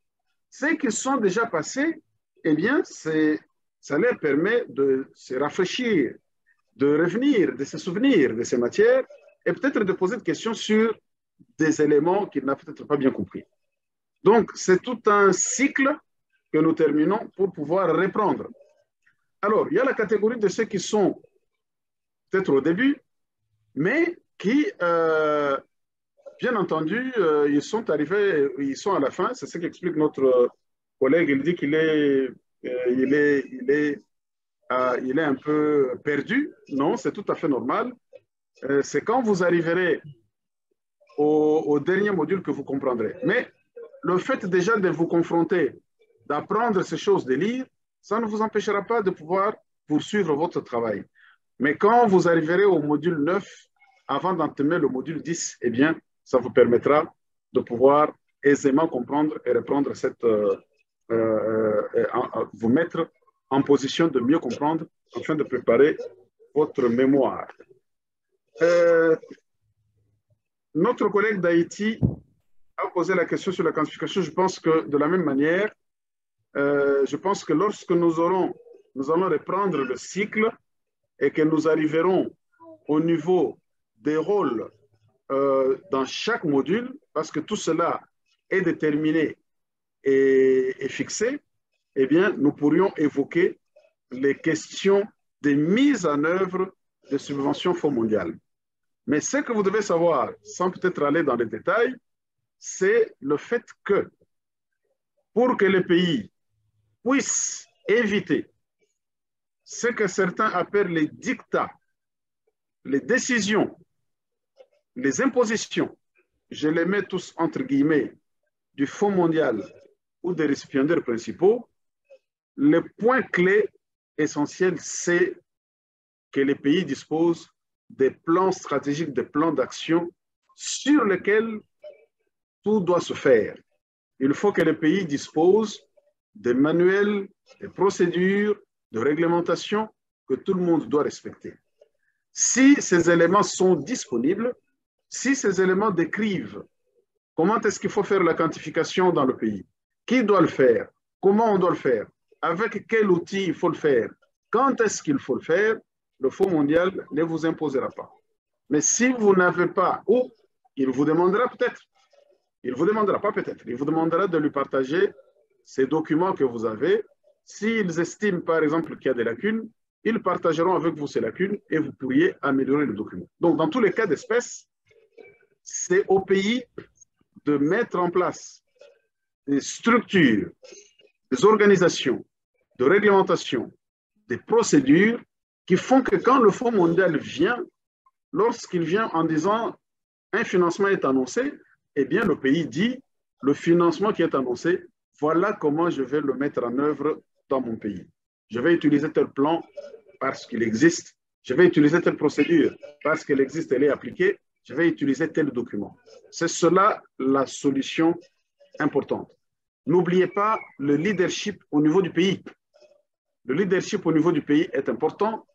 Ceux qui sont déjà passés, eh bien, ça leur permet de se rafraîchir, de revenir, de se souvenir de ces matières et peut-être de poser des questions sur des éléments qu'ils n'ont peut-être pas bien compris. Donc, c'est tout un cycle que nous terminons pour pouvoir reprendre. Alors, il y a la catégorie de ceux qui sont peut-être au début, mais qui, bien entendu, ils sont arrivés, ils sont à la fin. C'est ce qu'explique notre collègue. Il dit qu'il est, il est un peu perdu. Non, c'est tout à fait normal. C'est quand vous arriverez au dernier module que vous comprendrez. Mais le fait déjà de vous confronter, d'apprendre ces choses, de lire, ça ne vous empêchera pas de pouvoir poursuivre votre travail. Mais quand vous arriverez au module 9, avant d'entamer le module 10, eh bien, ça vous permettra de pouvoir aisément comprendre et reprendre vous mettre en position de mieux comprendre afin de préparer votre mémoire. Notre collègue d'Haïti a posé la question sur la quantification. Je pense que de la même manière, je pense que lorsque nous allons reprendre le cycle et que nous arriverons au niveau des rôles dans chaque module, parce que tout cela est déterminé et fixé, eh bien, nous pourrions évoquer les questions de mise en œuvre des subventions Fonds mondial. Mais ce que vous devez savoir, sans peut-être aller dans les détails, c'est le fait que pour que les pays puissent éviter ce que certains appellent les dictats, les décisions, les impositions, je les mets tous entre guillemets, du Fonds mondial ou des récipiendaires principaux, le point clé essentiel, c'est que les pays disposent des plans stratégiques, des plans d'action sur lesquels tout doit se faire. Il faut que les pays disposent des manuels, des procédures, de réglementation que tout le monde doit respecter. Si ces éléments sont disponibles, si ces éléments décrivent comment est-ce qu'il faut faire la quantification dans le pays, qui doit le faire, comment on doit le faire, avec quel outil il faut le faire, quand est-ce qu'il faut le faire, le Fonds mondial ne vous imposera pas. Mais si vous n'avez pas, ou il vous demandera peut-être, il vous demandera pas peut-être, il vous demandera de lui partager ces documents que vous avez. S'ils estiment par exemple qu'il y a des lacunes, ils partageront avec vous ces lacunes et vous pourriez améliorer le document. Donc dans tous les cas d'espèce, c'est au pays de mettre en place des structures, des organisations, de réglementation, des procédures qui font que quand le Fonds mondial vient, lorsqu'il vient en disant un financement est annoncé, eh bien le pays dit le financement qui est annoncé, voilà comment je vais le mettre en œuvre dans mon pays. Je vais utiliser tel plan parce qu'il existe, je vais utiliser telle procédure parce qu'elle existe, elle est appliquée, je vais utiliser tel document. C'est cela la solution importante. N'oubliez pas le leadership au niveau du pays. Le leadership au niveau du pays est important,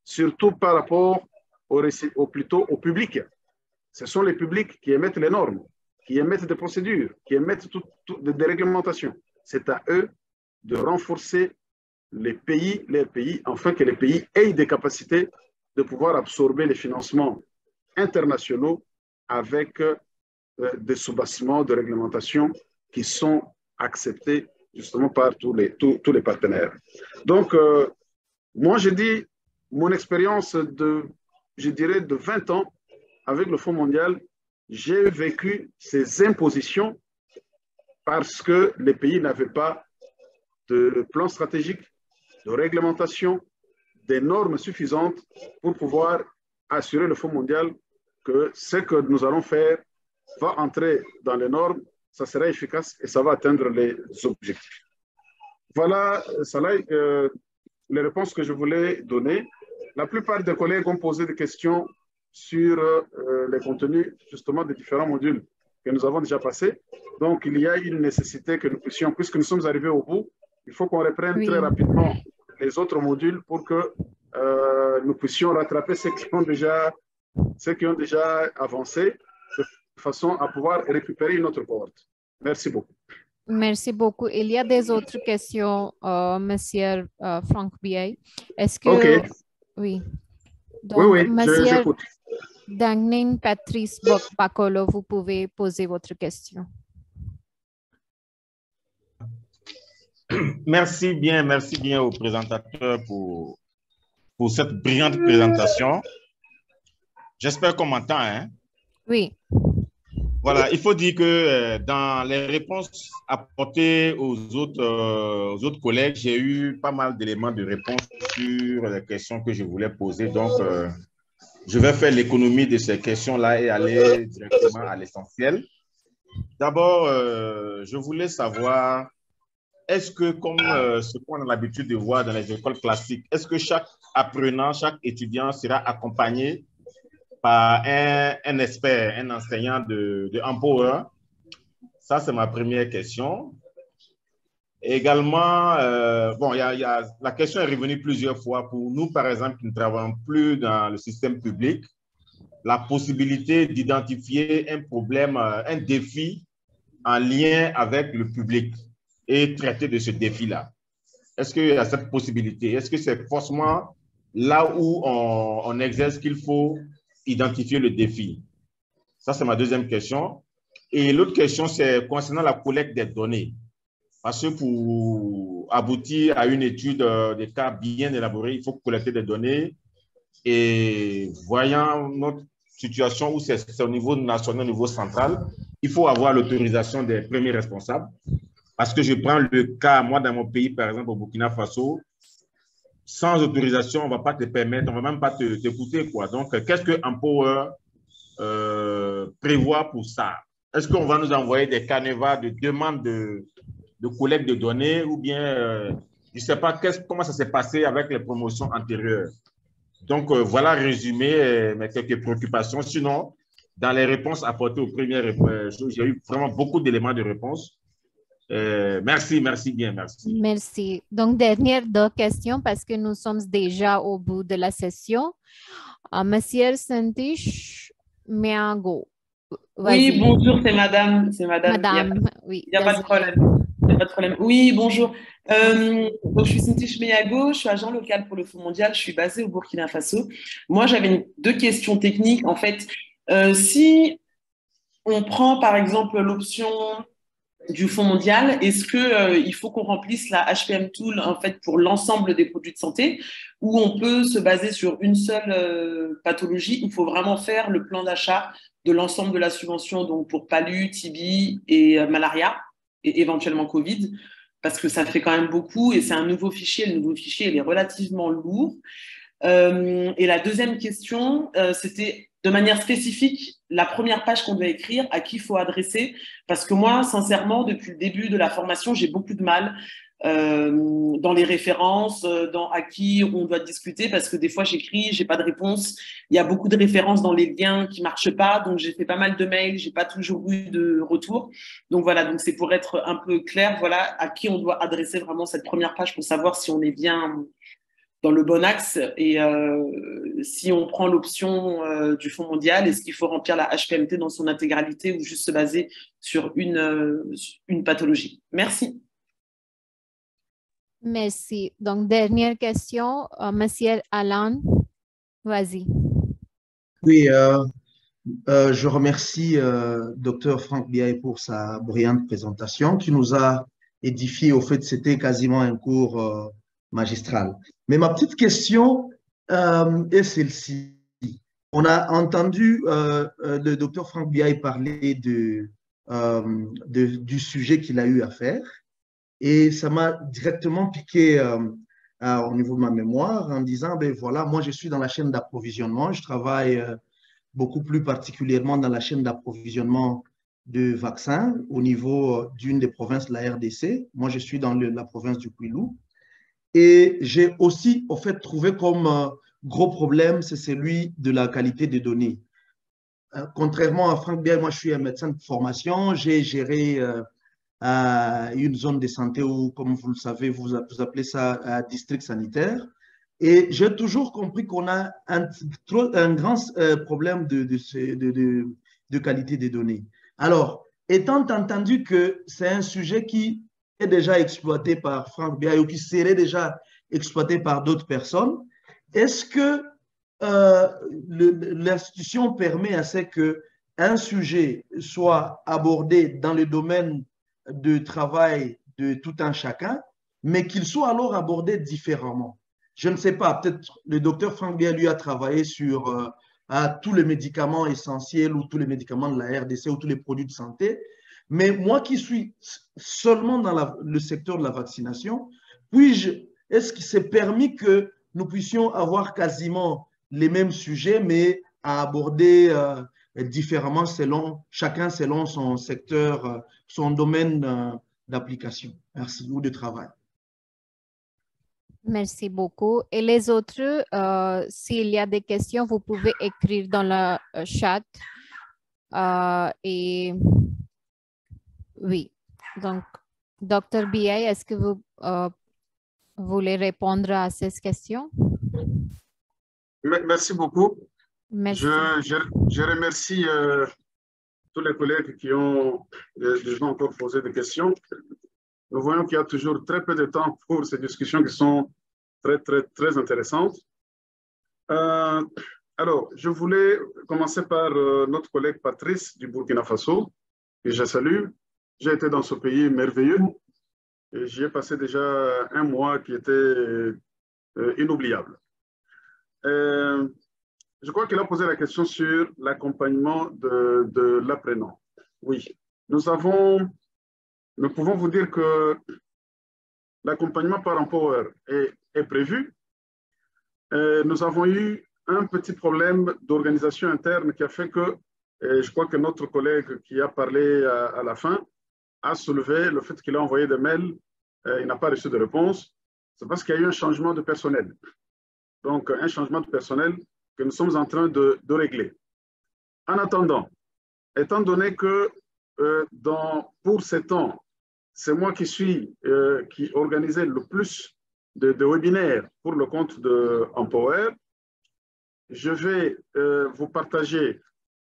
surtout par rapport plutôt au public. Ce sont les publics qui émettent les normes, qui émettent des procédures, qui émettent des réglementations. C'est à eux de renforcer les pays, afin que les pays aient des capacités de pouvoir absorber les financements internationaux avec des soubassements de réglementation qui sont acceptés justement par tous les partenaires. Donc, moi, je dis, mon expérience je dirais, de 20 ans avec le Fonds mondial, j'ai vécu ces impositions parce que les pays n'avaient pas de plan stratégique, de réglementation, des normes suffisantes pour pouvoir assurer le Fonds mondial que ce que nous allons faire va entrer dans les normes, ça sera efficace et ça va atteindre les objectifs. Voilà, Salah, les réponses que je voulais donner. La plupart des collègues ont posé des questions sur les contenus justement des différents modules que nous avons déjà passés. Donc, il y a une nécessité que nous puissions, puisque nous sommes arrivés au bout, il faut qu'on reprenne très rapidement les autres modules pour que nous puissions rattraper ceux qui ont déjà avancé de façon à pouvoir récupérer une autre cohorte. Merci beaucoup. Merci beaucoup. Il y a des autres questions, Monsieur Franck Biaye. Est-ce que... OK. Oui. Donc, oui, j'écoute. Dagnin Patrice Bacolo, vous pouvez poser votre question. Merci bien au présentateur pour cette brillante présentation. J'espère qu'on m'entend, hein? Oui. Voilà, il faut dire que dans les réponses apportées aux autres collègues, j'ai eu pas mal d'éléments de réponse sur les questions que je voulais poser. Donc, je vais faire l'économie de ces questions-là et aller directement à l'essentiel. D'abord, je voulais savoir, est-ce que, comme ce qu'on a l'habitude de voir dans les écoles classiques, est-ce que chaque apprenant, chaque étudiant sera accompagné par un expert, un enseignant de Empower? Ça, c'est ma première question. Également, la question est revenue plusieurs fois. Pour nous, par exemple, qui ne travaillons plus dans le système public, la possibilité d'identifier un problème, un défi en lien avec le public et traiter de ce défi-là. Est-ce qu'il y a cette possibilité? Est-ce que c'est forcément là où on exerce qu'il faut identifier le défi? Ça, c'est ma deuxième question. Et l'autre question, c'est concernant la collecte des données. Parce que pour aboutir à une étude des cas bien élaborée, il faut collecter des données. Et voyant notre situation où c'est au niveau national, au niveau central, il faut avoir l'autorisation des premiers responsables. Parce que je prends le cas, moi, dans mon pays, par exemple, au Burkina Faso, sans autorisation, on ne va pas te permettre, on ne va même pas t'écouter, quoi. Donc, qu'est-ce que Empower prévoit pour ça? Est-ce qu'on va nous envoyer des canevas de demande de collecte de données ou bien, je ne sais pas comment ça s'est passé avec les promotions antérieures? Donc, voilà résumé mes quelques préoccupations. Sinon, dans les réponses apportées aux premières réponses, j'ai eu vraiment beaucoup d'éléments de réponse. Merci bien, merci. Merci. Donc, dernière deux questions parce que nous sommes déjà au bout de la session. Monsieur Santish Miago. Oui, bonjour, c'est madame. C'est madame. Madame, oui. Il n'y a pas de problème. Il n'y a pas de problème. Oui, bonjour. Donc, je suis Santish Miago, je suis agent local pour le Fonds mondial, je suis basée au Burkina Faso. Moi, j'avais deux questions techniques. En fait, si on prend par exemple l'option du Fonds mondial, est-ce que il faut qu'on remplisse la HPM Tool en fait pour l'ensemble des produits de santé, ou on peut se baser sur une seule pathologie? Il faut vraiment faire le plan d'achat de l'ensemble de la subvention, donc pour palu, TB et malaria, et éventuellement Covid, parce que ça fait quand même beaucoup et c'est un nouveau fichier. Le nouveau fichier, il est relativement lourd. Et la deuxième question, c'était de manière spécifique, la première page qu'on doit écrire, à qui il faut adresser. Parce que moi, sincèrement, depuis le début de la formation, j'ai beaucoup de mal dans les références, dans à qui on doit discuter, parce que des fois, j'écris, j'ai pas de réponse. Il y a beaucoup de références dans les liens qui marchent pas. Donc, j'ai fait pas mal de mails, j'ai pas toujours eu de retour. Donc, voilà, donc c'est pour être un peu clair, voilà, à qui on doit adresser vraiment cette première page pour savoir si on est bien dans le bon axe, et si on prend l'option du Fonds mondial, est-ce qu'il faut remplir la HPMT dans son intégralité ou juste se baser sur une pathologie? Merci. Merci. Donc, dernière question, Monsieur Alan, vas-y. Oui, je remercie Dr. Franck Biaye pour sa brillante présentation qui nous a édifié. Au fait, c'était quasiment un cours magistral. Mais ma petite question est celle-ci. On a entendu le Dr. Franck Biaye parler du sujet qu'il a eu à faire, et ça m'a directement piqué au niveau de ma mémoire en disant, ben voilà, moi je suis dans la chaîne d'approvisionnement, je travaille beaucoup plus particulièrement dans la chaîne d'approvisionnement de vaccins au niveau d'une des provinces de la RDC. Moi, je suis dans la province du Kwilu. Et j'ai aussi, au fait, trouvé comme gros problème, c'est celui de la qualité des données. Contrairement à Franck Biaye, moi, je suis un médecin de formation. J'ai géré une zone de santé où, comme vous le savez, vous appelez ça district sanitaire. Et j'ai toujours compris qu'on a un grand problème de qualité des données. Alors, étant entendu que c'est un sujet qui est déjà exploité par Franck Biaye ou qui serait déjà exploité par d'autres personnes, est-ce que l'institution permet à ce qu'un sujet soit abordé dans le domaine de travail de tout un chacun, mais qu'il soit alors abordé différemment? Je ne sais pas, peut-être le docteur Franck Biaye, lui, a travaillé sur tous les médicaments essentiels ou tous les médicaments de la RDC ou tous les produits de santé. Mais moi qui suis seulement dans le secteur de la vaccination, est-ce qu'il s'est permis que nous puissions avoir quasiment les mêmes sujets, mais à aborder différemment chacun selon son secteur, son domaine d'application, merci, ou de travail? Merci beaucoup. Et les autres, s'il y a des questions, vous pouvez écrire dans le chat. Et oui, donc, Dr. Biaye, est-ce que vous voulez répondre à ces questions? Merci beaucoup. Merci. Je remercie tous les collègues qui ont déjà encore posé des questions. Nous voyons qu'il y a toujours très peu de temps pour ces discussions qui sont très, très, très intéressantes. Alors, je voulais commencer par notre collègue Patrice du Burkina Faso, que je salue. J'ai été dans ce pays merveilleux et j'y ai passé déjà un mois qui était inoubliable. Je crois qu'il a posé la question sur l'accompagnement de l'apprenant. Oui, nous pouvons vous dire que l'accompagnement par Empower est prévu. Nous avons eu un petit problème d'organisation interne qui a fait que, je crois que notre collègue qui a parlé à la fin a soulevé le fait qu'il a envoyé des mails, il n'a pas reçu de réponse. C'est parce qu'il y a eu un changement de personnel. Donc, un changement de personnel que nous sommes en train de régler. En attendant, étant donné que pour ces temps, c'est moi qui organisais le plus de webinaires pour le compte de Empower. Je vais vous partager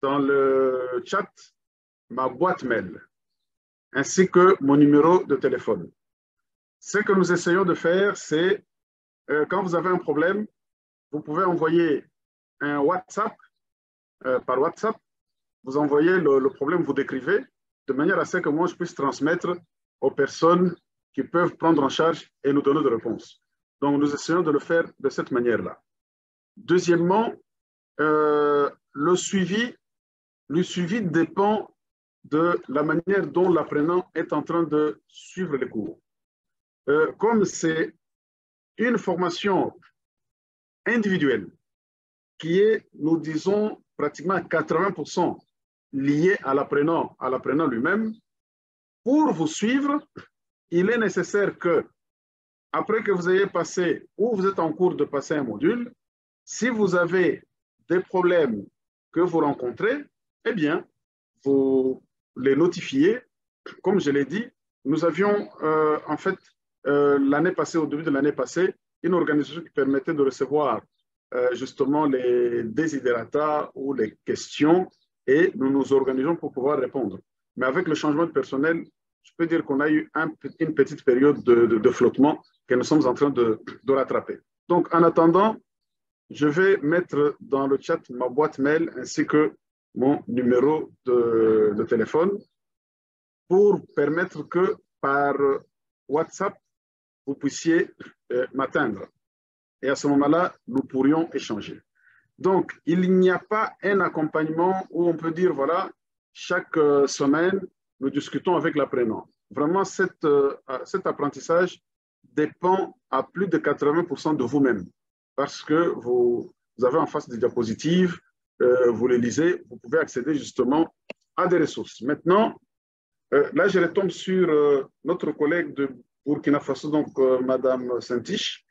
dans le chat ma boîte mail ainsi que mon numéro de téléphone. Ce que nous essayons de faire, c'est quand vous avez un problème, vous pouvez envoyer un WhatsApp, par WhatsApp, vous envoyez le problème, vous décrivez, de manière à ce que moi je puisse transmettre aux personnes qui peuvent prendre en charge et nous donner des réponses. Donc nous essayons de le faire de cette manière-là. Deuxièmement, le suivi dépend de la manière dont l'apprenant est en train de suivre les cours. Comme c'est une formation individuelle qui est, nous disons, pratiquement 80% liée à l'apprenant lui-même, pour vous suivre, il est nécessaire que, après que vous ayez passé ou vous êtes en cours de passer un module, si vous avez des problèmes que vous rencontrez, eh bien, vous les notifiez. Comme je l'ai dit, nous avions en fait l'année passée, au début de l'année passée, une organisation qui permettait de recevoir justement les desiderata ou les questions et nous nous organisons pour pouvoir répondre. Mais avec le changement de personnel, je peux dire qu'on a eu une petite période de flottement que nous sommes en train de rattraper. Donc, en attendant, je vais mettre dans le chat ma boîte mail ainsi que mon numéro de téléphone pour permettre que par WhatsApp, vous puissiez m'atteindre. Et à ce moment-là, nous pourrions échanger. Donc, il n'y a pas un accompagnement où on peut dire, voilà, chaque semaine, nous discutons avec l'apprenant. Vraiment, cet apprentissage dépend à plus de 80% de vous-même parce que vous avez en face des diapositives, vous les lisez, vous pouvez accéder justement à des ressources. Maintenant, là, je retombe sur notre collègue de Burkina Faso, donc Madame Sentiche,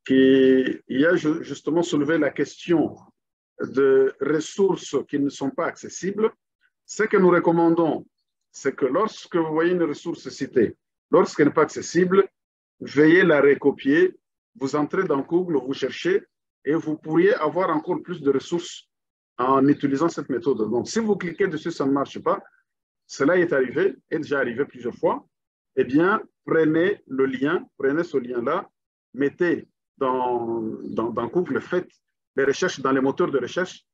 qui a justement soulevé la question de ressources qui ne sont pas accessibles. Ce que nous recommandons, c'est que lorsque vous voyez une ressource citée, lorsqu'elle n'est pas accessible, veuillez la recopier, vous entrez dans Google, vous cherchez, et vous pourriez avoir encore plus de ressources en utilisant cette méthode. Donc, si vous cliquez dessus, ça ne marche pas, cela est déjà arrivé plusieurs fois, eh bien, prenez le lien, prenez ce lien-là, mettez dans Google, faites les recherches dans les moteurs de recherche,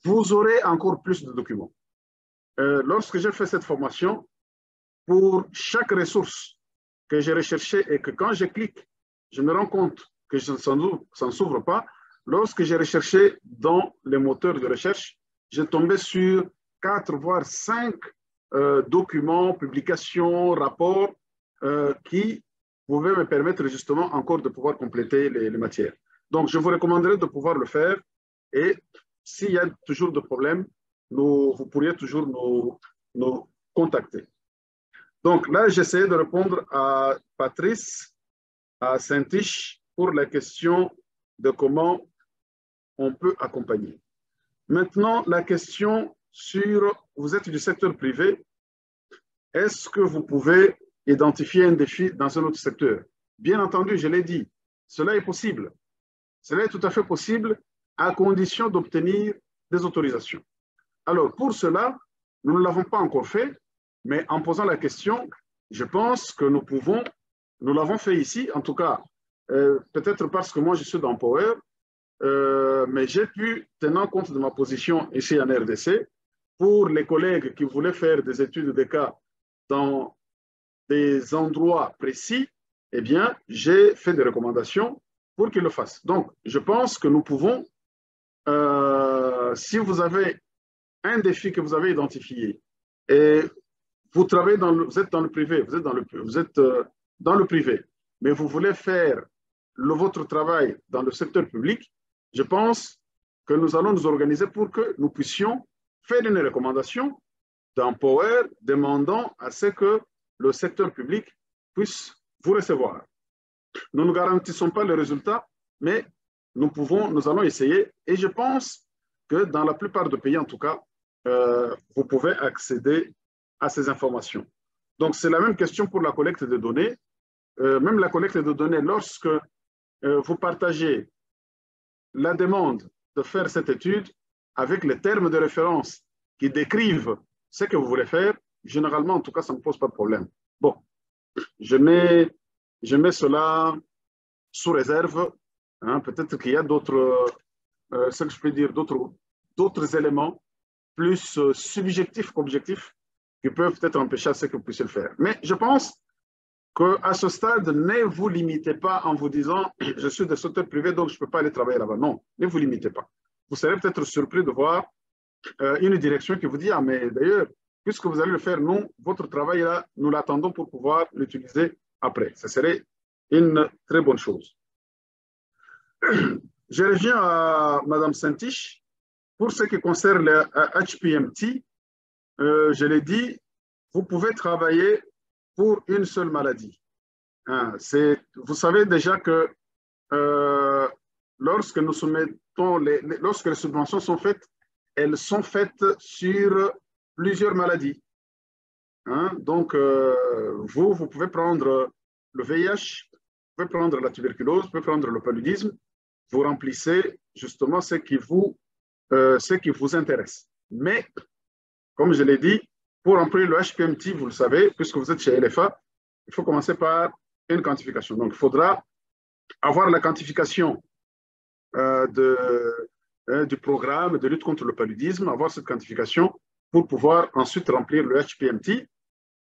vous aurez encore plus de documents. Lorsque j'ai fait cette formation, pour chaque ressource que j'ai recherchée et que quand je clique, je me rends compte que ça ne s'ouvre pas, lorsque j'ai recherché dans les moteurs de recherche, j'ai tombé sur 4 voire 5 documents, publications, rapports qui pouvaient me permettre justement encore de pouvoir compléter les matières. Donc, je vous recommanderais de pouvoir le faire et s'il y a toujours de problèmes, vous pourriez toujours nous contacter. Donc là, j'essaie de répondre à Patrice, à Saint-Tiche pour la question de comment on peut accompagner. Maintenant, la question sur, vous êtes du secteur privé, est-ce que vous pouvez identifier un défi dans un autre secteur? Bien entendu, je l'ai dit, cela est possible. Cela est tout à fait possible à condition d'obtenir des autorisations. Alors, pour cela, nous ne l'avons pas encore fait, mais en posant la question, je pense que nous l'avons fait ici, en tout cas, peut-être parce que moi je suis dans Power, mais j'ai pu, tenant compte de ma position ici en RDC, pour les collègues qui voulaient faire des études de cas dans des endroits précis, eh bien, j'ai fait des recommandations pour qu'ils le fassent. Donc, je pense que nous pouvons, si vous avez un défi que vous avez identifié et vous travaillez vous êtes dans le privé, vous êtes dans le privé, mais vous voulez faire votre travail dans le secteur public, je pense que nous allons nous organiser pour que nous puissions faire une recommandation dans Power demandant à ce que le secteur public puisse vous recevoir. Nous ne garantissons pas le résultat, mais nous allons essayer et je pense que dans la plupart des pays, en tout cas, vous pouvez accéder à ces informations. Donc, c'est la même question pour la collecte de données. Même la collecte de données, lorsque vous partagez la demande de faire cette étude avec les termes de référence qui décrivent ce que vous voulez faire, généralement, en tout cas, ça ne pose pas de problème. Bon, je mets cela sous réserve. Hein, peut-être qu'il y a d'autres, ce que je peux dire, d'autres éléments plus subjectifs qu'objectifs qui peuvent peut-être empêcher à ce que vous puissiez le faire. Mais je pense qu'à ce stade, ne vous limitez pas en vous disant « je suis des secteur privé, donc je ne peux pas aller travailler là-bas ». Non, ne vous limitez pas. Vous serez peut-être surpris de voir une direction qui vous dit « ah, mais d'ailleurs, puisque vous allez le faire, nous, votre travail là, nous l'attendons pour pouvoir l'utiliser après ». Ce serait une très bonne chose. Je reviens à Mme Saint-Tiche. Pour ce qui concerne le HPMT, je l'ai dit, vous pouvez travailler pour une seule maladie. Hein, vous savez déjà que lorsque nous soumettons lorsque les subventions sont faites, elles sont faites sur plusieurs maladies. Hein, donc, vous pouvez prendre le VIH, vous pouvez prendre la tuberculose, vous pouvez prendre le paludisme. Vous remplissez justement ce qui vous intéresse. Mais, comme je l'ai dit, pour remplir le HPMT, vous le savez, puisque vous êtes chez LFA, il faut commencer par une quantification. Donc, il faudra avoir la quantification du programme de lutte contre le paludisme, avoir cette quantification pour pouvoir ensuite remplir le HPMT.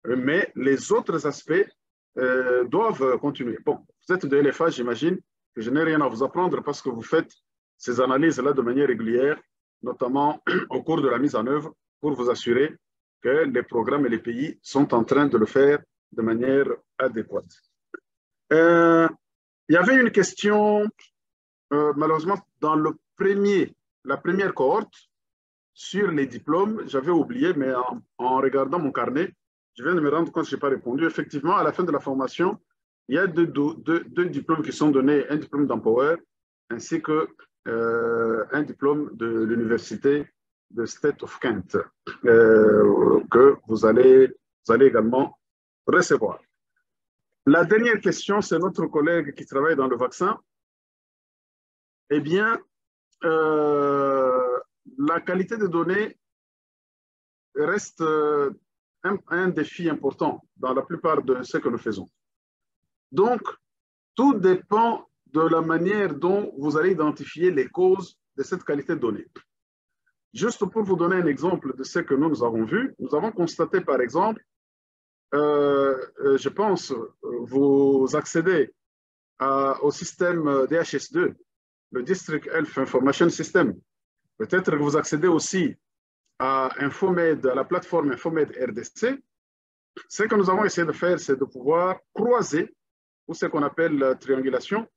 Mais les autres aspects doivent continuer. Bon, vous êtes de LFA, j'imagine que je n'ai rien à vous apprendre parce que vous faites ces analyses-là de manière régulière, notamment au cours de la mise en œuvre, pour vous assurer que les programmes et les pays sont en train de le faire de manière adéquate. Il y avait une question, malheureusement, dans la première cohorte, sur les diplômes. J'avais oublié, mais en regardant mon carnet, je viens de me rendre compte que je n'ai pas répondu. Effectivement, à la fin de la formation, il y a deux diplômes qui sont donnés, un diplôme d'Empower ainsi qu'un diplôme de l'université de State of Kent que vous allez également recevoir. La dernière question, c'est notre collègue qui travaille dans le vaccin. Eh bien, la qualité des données reste un défi important dans la plupart de ce que nous faisons. Donc, tout dépend de la manière dont vous allez identifier les causes de cette qualité de données. Juste pour vous donner un exemple de ce que nous avons vu, nous avons constaté par exemple, je pense, vous accédez au système DHS2, le District Health Information System. Peut-être que vous accédez aussi à Infomed, à la plateforme Infomed RDC. Ce que nous avons essayé de faire, c'est de pouvoir croiser, ou ce qu'on appelle la triangulation,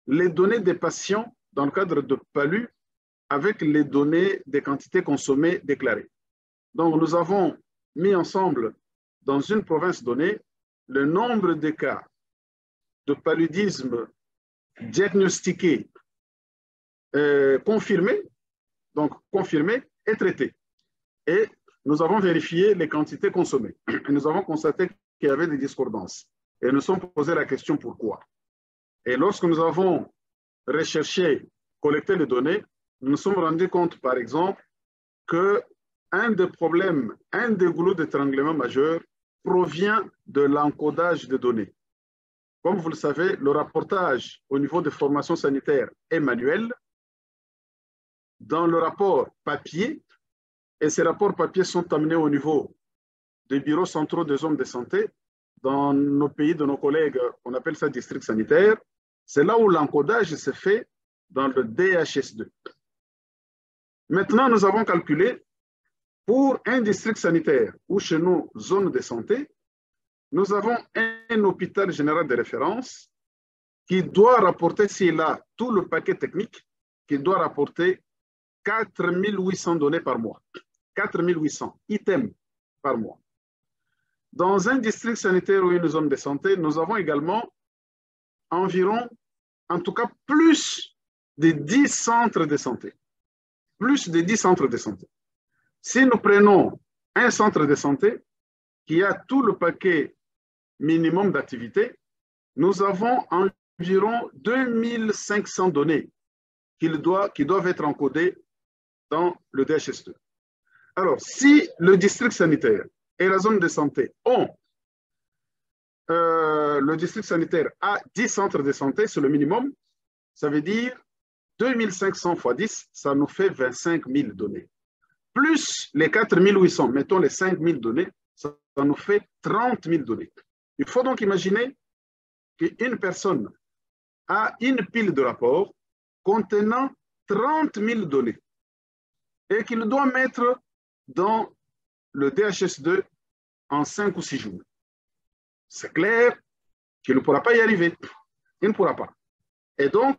les données des patients dans le cadre de PALU avec les données des quantités consommées déclarées. Donc, nous avons mis ensemble dans une province donnée le nombre de cas de paludisme diagnostiqués, confirmés et traités. Et nous avons vérifié les quantités consommées. Et nous avons constaté qu'il y avait des discordances. Et nous sommes posé la question pourquoi. Et lorsque nous avons recherché, collecté les données, nous nous sommes rendus compte, par exemple, qu'un des problèmes, un des goulots d'étranglement majeurs provient de l'encodage des données. Comme vous le savez, le rapportage au niveau des formations sanitaires est manuel. Dans le rapport papier, et ces rapports papier sont amenés au niveau des bureaux centraux des zones de santé, dans nos pays de nos collègues, on appelle ça district sanitaire. C'est là où l'encodage se fait dans le DHS2. Maintenant, nous avons calculé pour un district sanitaire ou chez nous, zone de santé, nous avons un hôpital général de référence qui doit rapporter, s'il a tout le paquet technique, qui doit rapporter 4800 données par mois. 4800 items par mois. Dans un district sanitaire ou une zone de santé, nous avons également environ, en tout cas, plus de 10 centres de santé. Plus de 10 centres de santé. Si nous prenons un centre de santé, qui a tout le paquet minimum d'activité, nous avons environ 2500 données qui doivent être encodées dans le DHS2. Alors, si le district sanitaire et la zone de santé ont, le district sanitaire a 10 centres de santé, c'est le minimum, ça veut dire 2500 fois 10, ça nous fait 25 000 données. Plus les 4800, mettons les 5 000 données, ça nous fait 30 000 données. Il faut donc imaginer qu'une personne a une pile de rapports contenant 30 000 données et qu'il doit mettre dans le DHS2 en 5 ou 6 jours. C'est clair qu'il ne pourra pas y arriver. Il ne pourra pas. Et donc,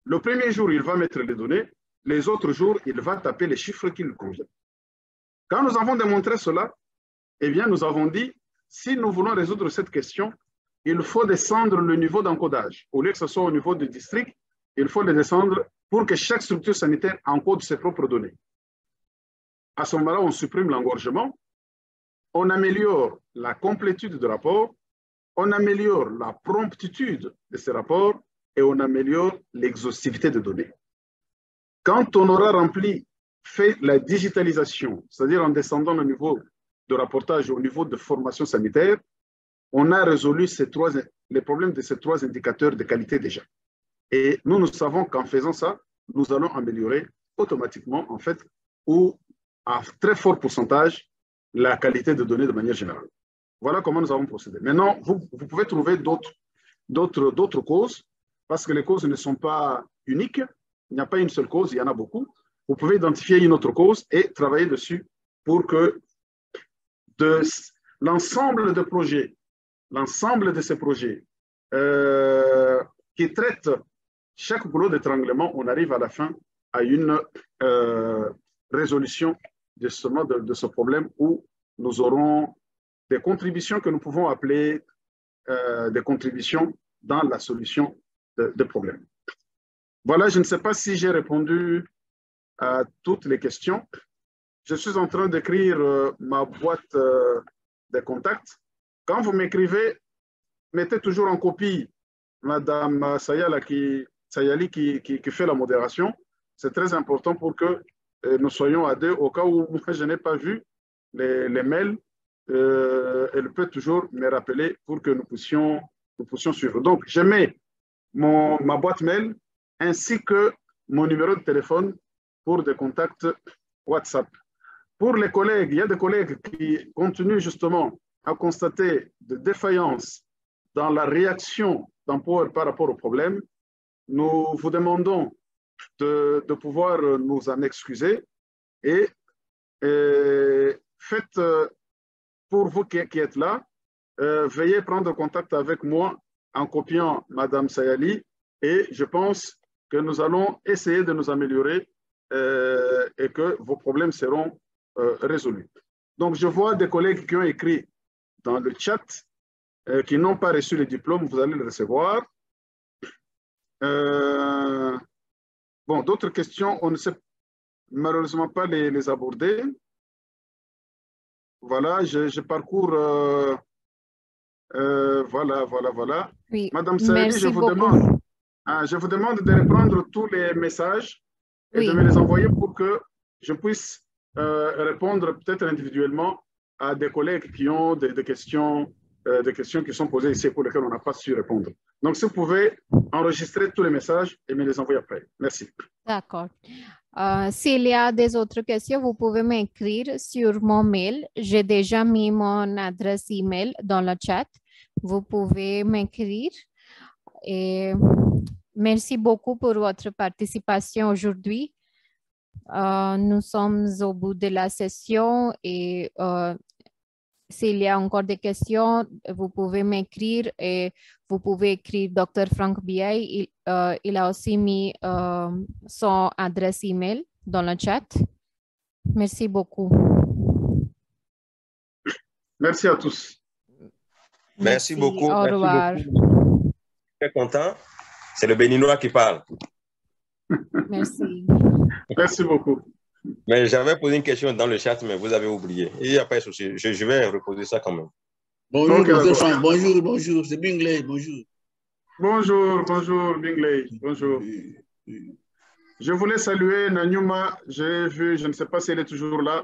le premier jour, il va mettre les données. Les autres jours, il va taper les chiffres qui lui conviennent. Quand nous avons démontré cela, eh bien, nous avons dit, si nous voulons résoudre cette question, il faut descendre le niveau d'encodage. Au lieu que ce soit au niveau du district, il faut le descendre pour que chaque structure sanitaire encode ses propres données. À ce moment-là, on supprime l'engorgement, on améliore la complétude du rapport, on améliore la promptitude de ces rapports et on améliore l'exhaustivité des données. Quand on aura fait la digitalisation, c'est-à-dire en descendant au niveau de rapportage au niveau de formation sanitaire, on a résolu les problèmes de ces 3 indicateurs de qualité déjà. Et nous savons qu'en faisant ça, nous allons améliorer automatiquement, en fait, ou à très fort pourcentage, la qualité de données de manière générale. Voilà comment nous avons procédé. Maintenant, vous pouvez trouver d'autres causes, parce que les causes ne sont pas uniques. Il n'y a pas une seule cause, il y en a beaucoup. Vous pouvez identifier une autre cause et travailler dessus pour que l'ensemble de ces projets qui traitent chaque boulot d'étranglement, on arrive à la fin à une résolution de ce problème où nous aurons des contributions que nous pouvons appeler des contributions dans la solution de problèmes. Voilà, je ne sais pas si j'ai répondu à toutes les questions. Je suis en train d'écrire ma boîte de contacts. Quand vous m'écrivez, mettez toujours en copie Madame Sayali qui fait la modération. C'est très important pour que nous soyons à deux. Au cas où moi, je n'ai pas vu les mails, elle peut toujours me rappeler pour que nous puissions suivre. Donc, je mets ma boîte mail ainsi que mon numéro de téléphone pour des contacts WhatsApp. Pour les collègues, il y a des collègues qui continuent justement à constater des défaillances dans la réaction d'Empower par rapport au problème. Nous vous demandons de pouvoir nous en excuser et faites, pour vous qui êtes là, veuillez prendre contact avec moi en copiant Madame Sayali et je pense que nous allons essayer de nous améliorer et que vos problèmes seront résolus. Donc, je vois des collègues qui ont écrit dans le chat qui n'ont pas reçu le diplôme, vous allez le recevoir. Bon, d'autres questions, on ne sait malheureusement pas les aborder. Voilà, je parcours. Voilà. Oui, Madame Sayali, je vous demande de reprendre tous les messages et de me les envoyer pour que je puisse répondre peut-être individuellement à des collègues qui ont des questions qui sont posées ici pour lesquelles on n'a pas su répondre. Donc, si vous pouvez enregistrer tous les messages et me les envoyer après. Merci. D'accord. S'il y a des autres questions, vous pouvez m'écrire sur mon mail. J'ai déjà mis mon adresse email dans le chat. Vous pouvez m'écrire. Et merci beaucoup pour votre participation aujourd'hui. Nous sommes au bout de la session et s'il y a encore des questions, vous pouvez m'écrire et vous pouvez écrire Dr. Frank Biaye. Il a aussi mis son adresse email dans le chat. Merci beaucoup. Merci à tous. Merci beaucoup. Au revoir. Beaucoup. Très content. C'est le Béninois qui parle. Merci. Merci beaucoup. Mais j'avais posé une question dans le chat, mais vous avez oublié. Il n'y a pas de souci. Je vais reposer ça quand même. Bonjour, professeur Franck. Bonjour, bonjour. C'est Bingley. Bonjour. Bonjour, bonjour, Bingley. Bonjour. Je voulais saluer Nanyuma. J'ai vu, je ne sais pas si elle est toujours là.